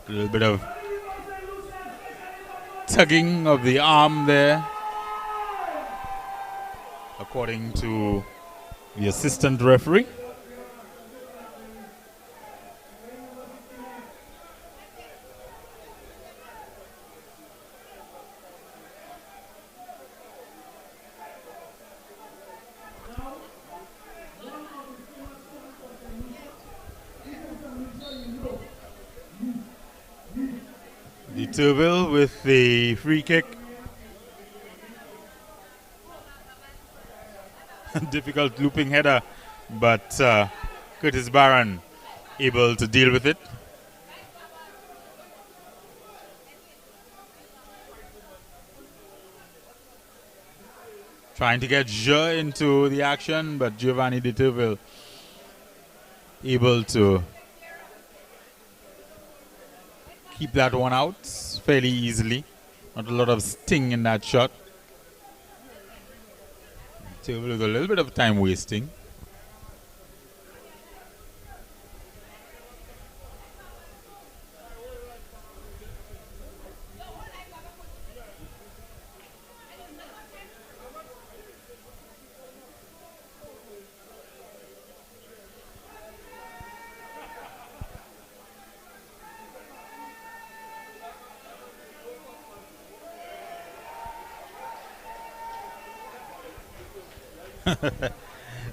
S1: A little bit of tugging of the arm there, according to the assistant referee. De Turville with the free kick. Difficult looping header, but Curtis Barron able to deal with it. Trying to get Je into the action, but Giovanni De Turville able to keep that one out fairly easily. Not a lot of sting in that shot. So a little bit of time wasting.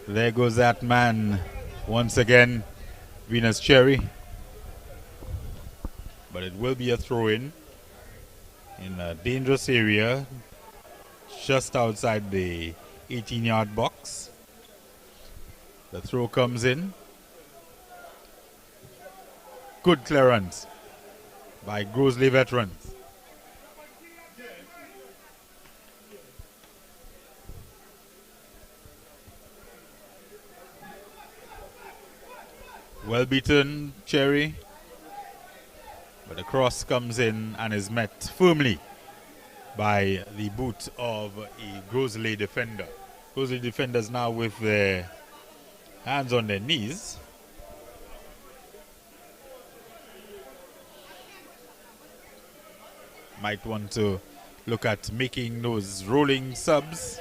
S1: There goes that man once again, Venus Cherry. But it will be a throw-in in a dangerous area just outside the 18-yard box. The throw comes in. Good clearance by Grosley veterans. Well beaten, Cherry. But the cross comes in and is met firmly by the boot of a Grosley defender. Grosley defenders now with their hands on their knees. Might want to look at making those rolling subs.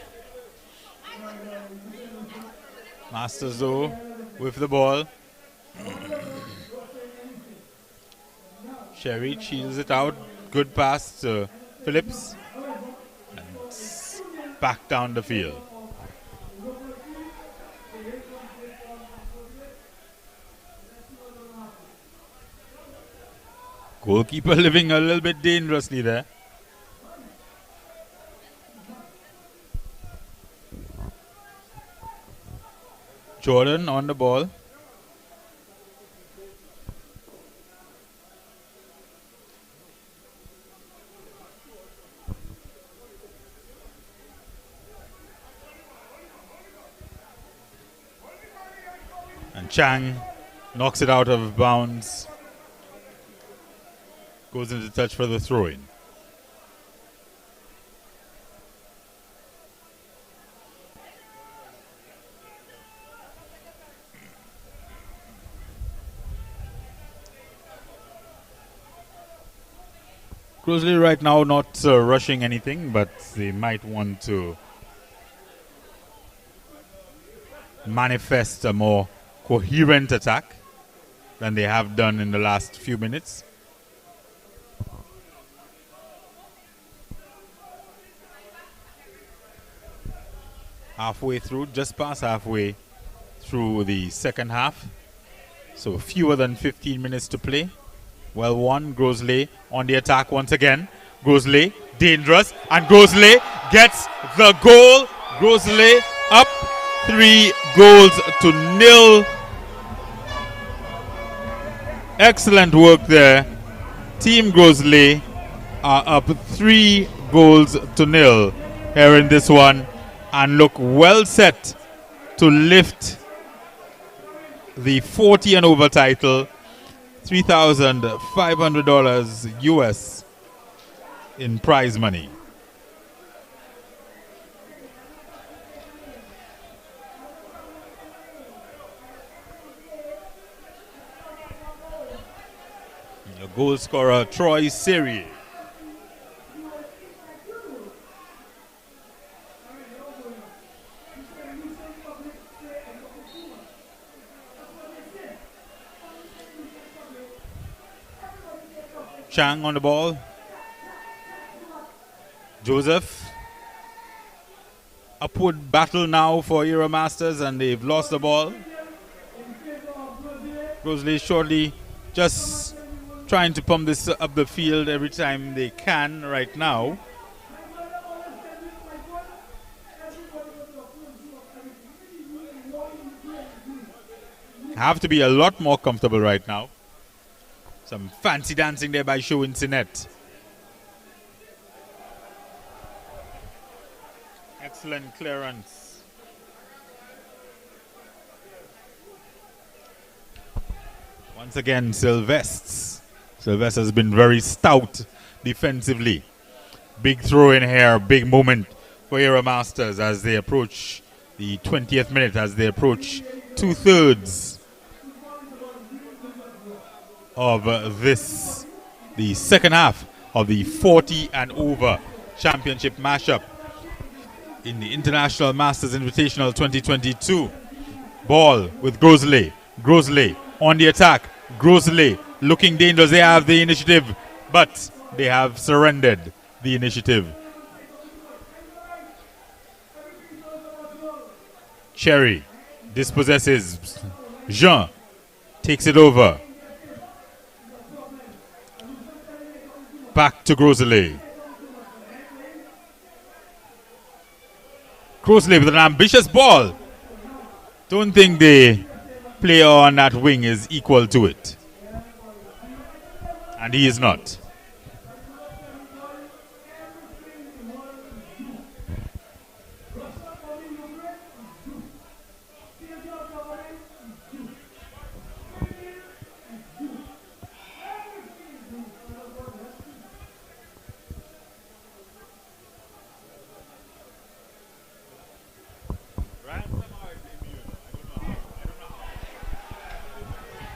S1: Masters though with the ball. Cherry cheels it out. Good pass to Phillips. And back down the field. Goalkeeper living a little bit dangerously there. Jordan on the ball. And Chang knocks it out of bounds. Goes into touch for the throw-in. Grosley right now not rushing anything, but they might want to manifest a more coherent attack than they have done in the last few minutes. Halfway through, just past halfway through the second half. So fewer than 15 minutes to play. Well won, Grosley on the attack once again. Grosley, dangerous, and Grosley gets the goal. Grosley up 3 goals to nil. Excellent work there. Team Grosley are up 3 goals to nil here in this one and look well set to lift the 40 and over title. $3,500 US in prize money. The goal scorer Troy Siri. Chang on the ball. Joseph. Upward battle now for Era Masters, and they've lost the ball. Grosley shortly just trying to pump this up the field every time they can right now. Have to be a lot more comfortable right now. Some fancy dancing there by Show in Sinet. Excellent clearance. Once again, Sylvester has been very stout defensively. Big throw in here, big moment for Era Masters as they approach the 20th minute, as they approach 2/3 of the second half of the 40 and over championship mashup in the International Masters Invitational 2022. Ball with Grosley. Grosley on the attack. Grosley looking dangerous. They have the initiative, but they have surrendered the initiative. Cherry dispossesses. Jean takes it over. Back to Grosley. Grosley with an ambitious ball. Don't think the player on that wing is equal to it. And he is not.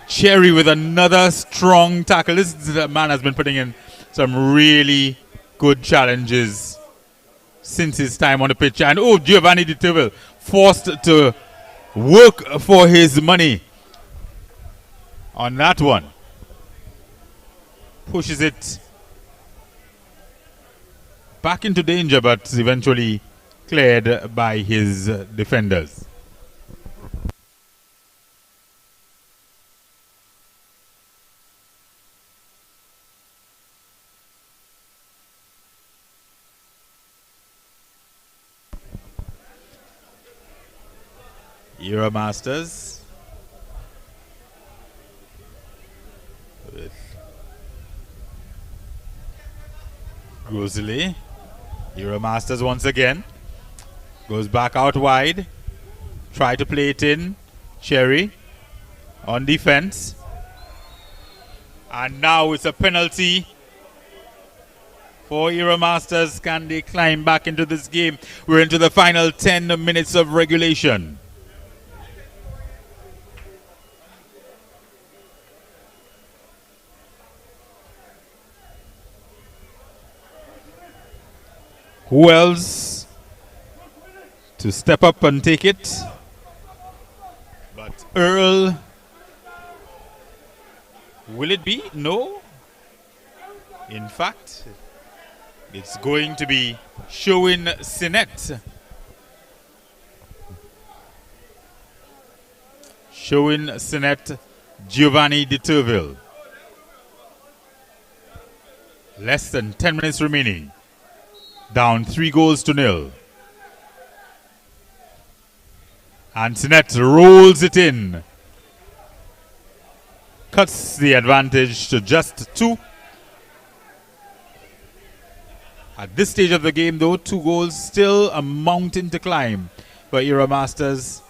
S1: Cherry with another strong tackle. This man has been putting in some really good challenges since his time on the pitch. And Giovanni Di Teville forced to work for his money on that one. Pushes it back into danger, but eventually cleared by his defenders. Era Masters with Grosley. Era Masters once again goes back out wide. Try to play it in. Cherry on defense. And now it's a penalty for Era Masters. Can they climb back into this game? We're into the final 10 minutes of regulation. Who else to step up and take it? But Earl, will it be? No. In fact, it's going to be Sherwin Sinet. Sherwin Sinet, Giovanni Di Teville. Less than 10 minutes remaining. Down 3-0. And Sinet rolls it in. Cuts the advantage to just 2. At this stage of the game, though, 2 goals, still a mountain to climb for Era Masters.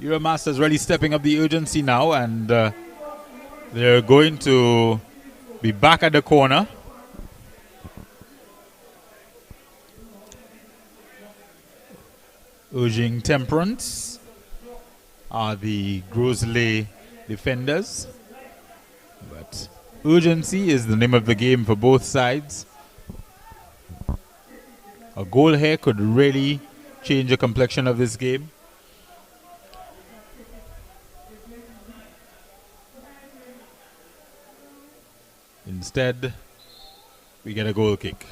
S1: Era Masters really stepping up the urgency now, and they're going to be back at the corner. Urging temperance are the Grosley defenders. But urgency is the name of the game for both sides. A goal here could really change the complexion of this game. Instead, we get a goal kick.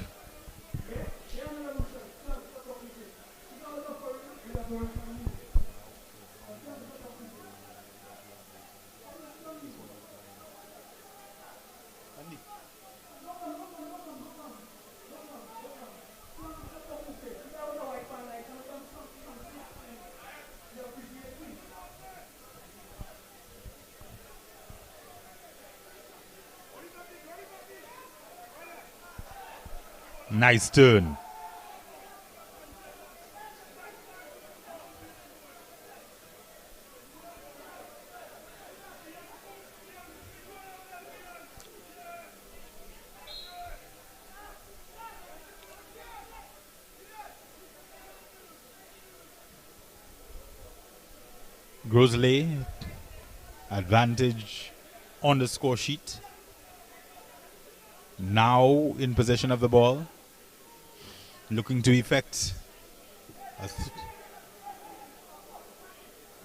S1: Nice turn. Grosley, advantage on the score sheet. Now in possession of the ball. Looking to effect a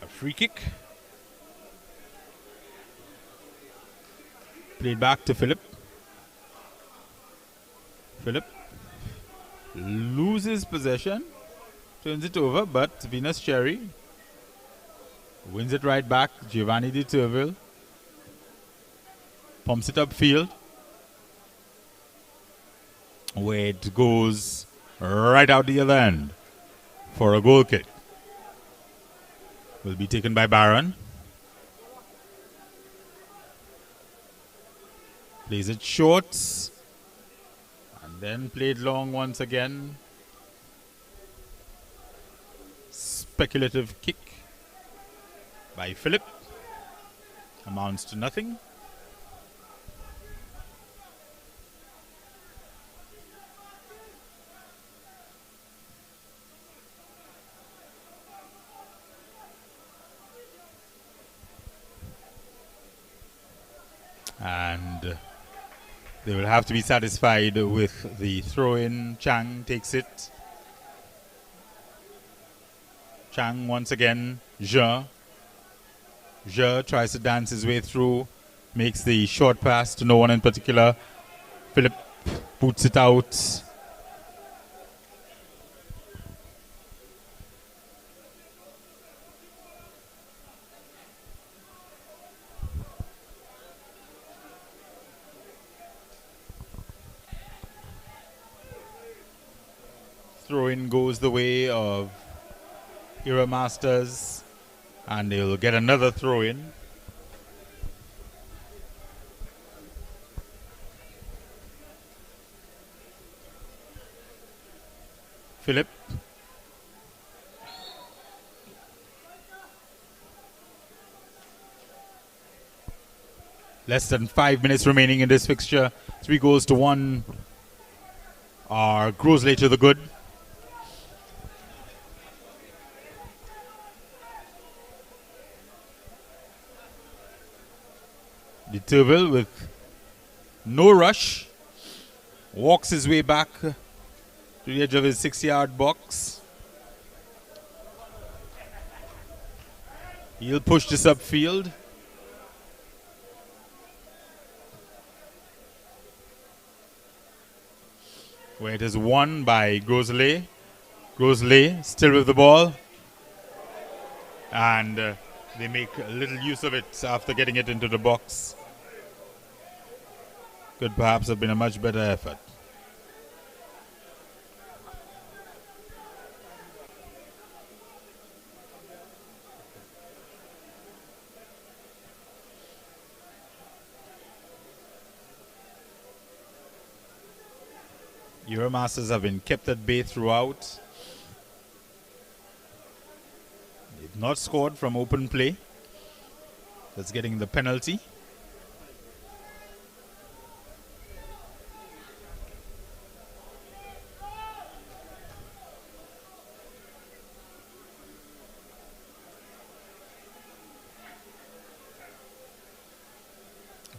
S1: free kick. Played back to Philip. Philip loses possession. Turns it over, but Venus Cherry wins it right back. Giovanni de Turville pumps it upfield, where it goes right out the other end for a goal kick. Will be taken by Barron. Plays it short and then played long once again. Speculative kick by Philip. Amounts to nothing. And they will have to be satisfied with the throw-in. Chang takes it. Chang once again. Jean tries to dance his way through. Makes the short pass to no one in particular. Philip boots it out. Throw-in goes the way of Era Masters, and they'll get another throw-in. Philip. Less than 5 minutes remaining in this fixture. 3 goals to 1 are Grosley to the good. De Turville with no rush walks his way back to the edge of his 6-yard box. He'll push this upfield. Where it is won by Grosley. Grosley still with the ball. And they make little use of it after getting it into the box. Could perhaps have been a much better effort. Euromasters have been kept at bay throughout. They've not scored from open play. That's getting the penalty.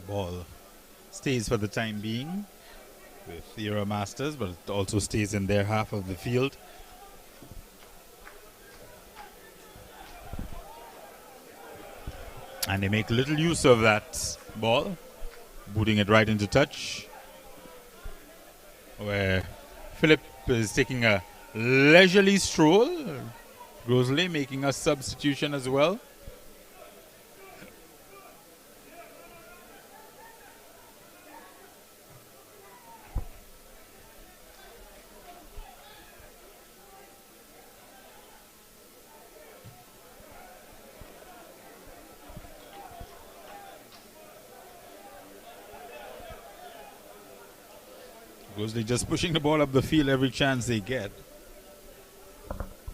S1: Ball stays for the time being with the Euromasters, but it also stays in their half of the field. And they make little use of that ball, booting it right into touch, where Philip is taking a leisurely stroll. Grosley making a substitution as well. They're just pushing the ball up the field every chance they get.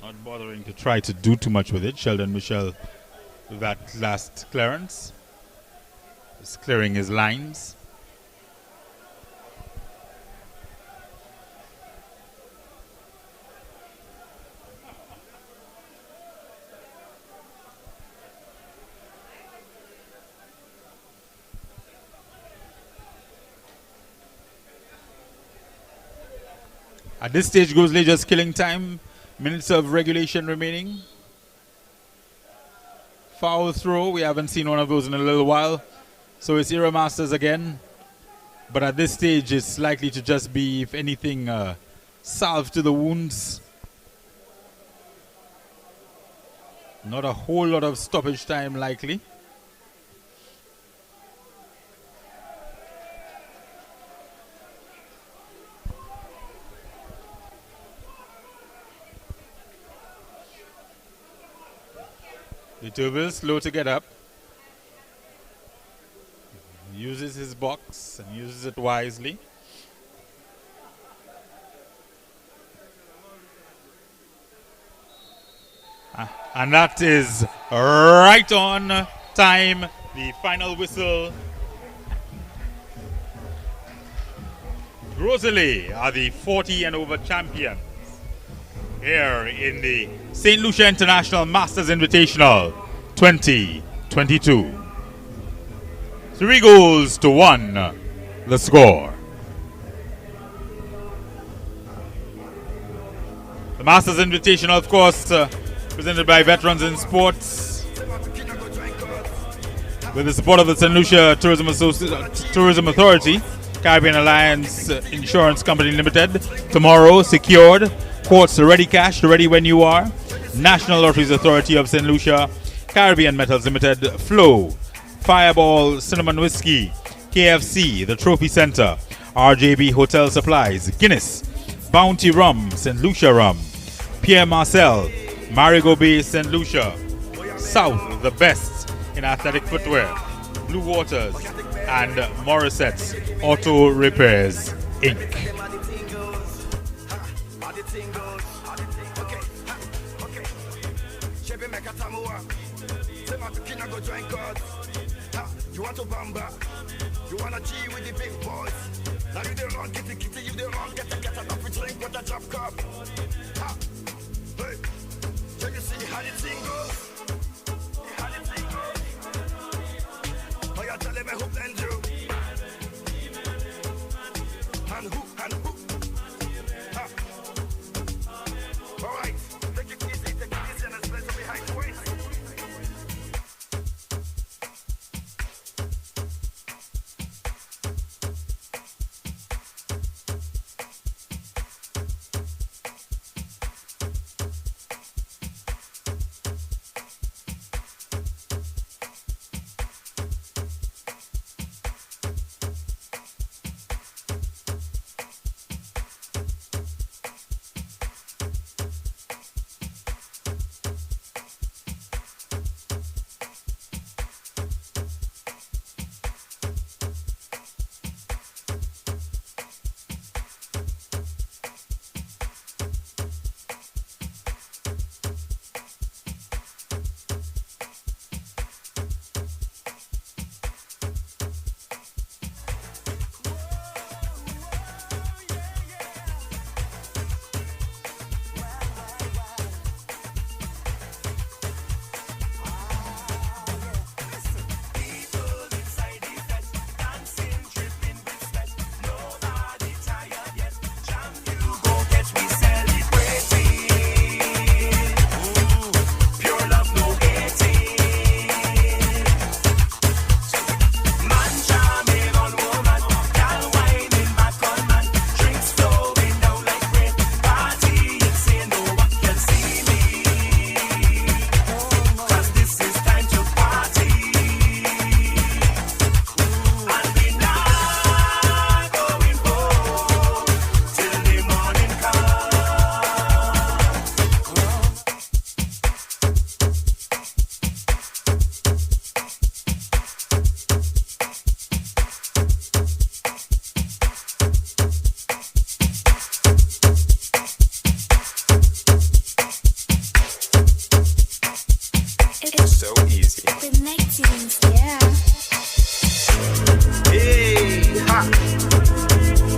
S1: Not bothering to try to do too much with it. Sheldon Michel with that last clearance. Just clearing his lines. At this stage, Gosley just killing time. Minutes of regulation remaining. Foul throw. We haven't seen one of those in a little while. So it's Era Masters again. But at this stage, it's likely to just be, if anything, salve to the wounds. Not a whole lot of stoppage time likely. Vituville slow to get up. Uses his box and uses it wisely. And that is right on time. The final whistle. Rosalie are the 40 and over champions here in the St. Lucia International Masters Invitational 2022. 3-1 the score. The Masters Invitational, of course, presented by Veterans in Sports with the support of the St. Lucia Tourism Authority, Caribbean Alliance Insurance Company Limited. Tomorrow, secured. Courts ready cash, ready when you are. National Lotteries Authority of St. Lucia, Caribbean Metals Limited, Flow, Fireball Cinnamon Whiskey, KFC, the Trophy Center, RJB Hotel Supplies, Guinness, Bounty Rum, St. Lucia Rum, Pierre Marcel, Marigot Bay, St. Lucia, South, the best in athletic footwear, Blue Waters, and Morissette's Auto Repairs, Inc.
S3: You want to bamba, you wanna G with the big boys. Now you the wrong, get the you the wrong, get enough to drink with a drop cup. Ha, hey, so you see how the thing goes. How the thing goes. Oh, you're telling me who blend you. And who. Ha. All right, take it easy, and let's play some behind the waist.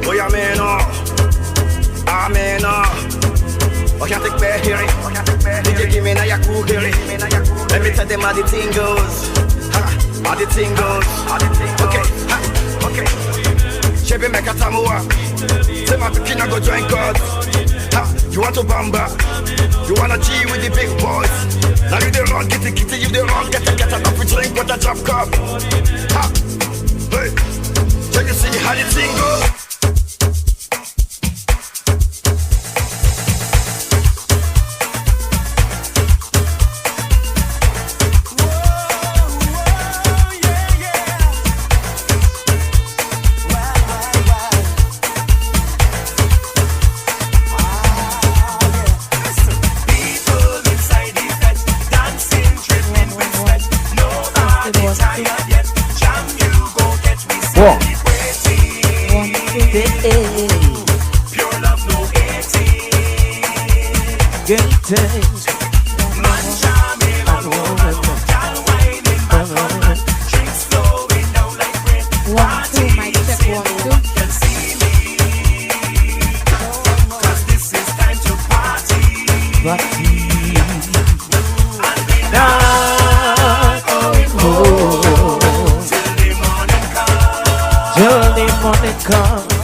S3: Boy, amen, amen, I can't take back here. DJ, give me now your cool here. Let me tell them how the thing goes. How the thing goes. Okay, okay. Chevy make a tamua. Say my picking I go join God. You want to bamba? You wanna G with the big boys? Now you the wrong, get it, you the wrong, get a coffee drink with a drop cup. Hey, so you see how the thing goes.
S7: Pure love, no hating. Man jamming on woman, gal whining back on man, drinks flowing down like rain. Party can see me, 'cause this is time to party. And we not going home till the morning comes.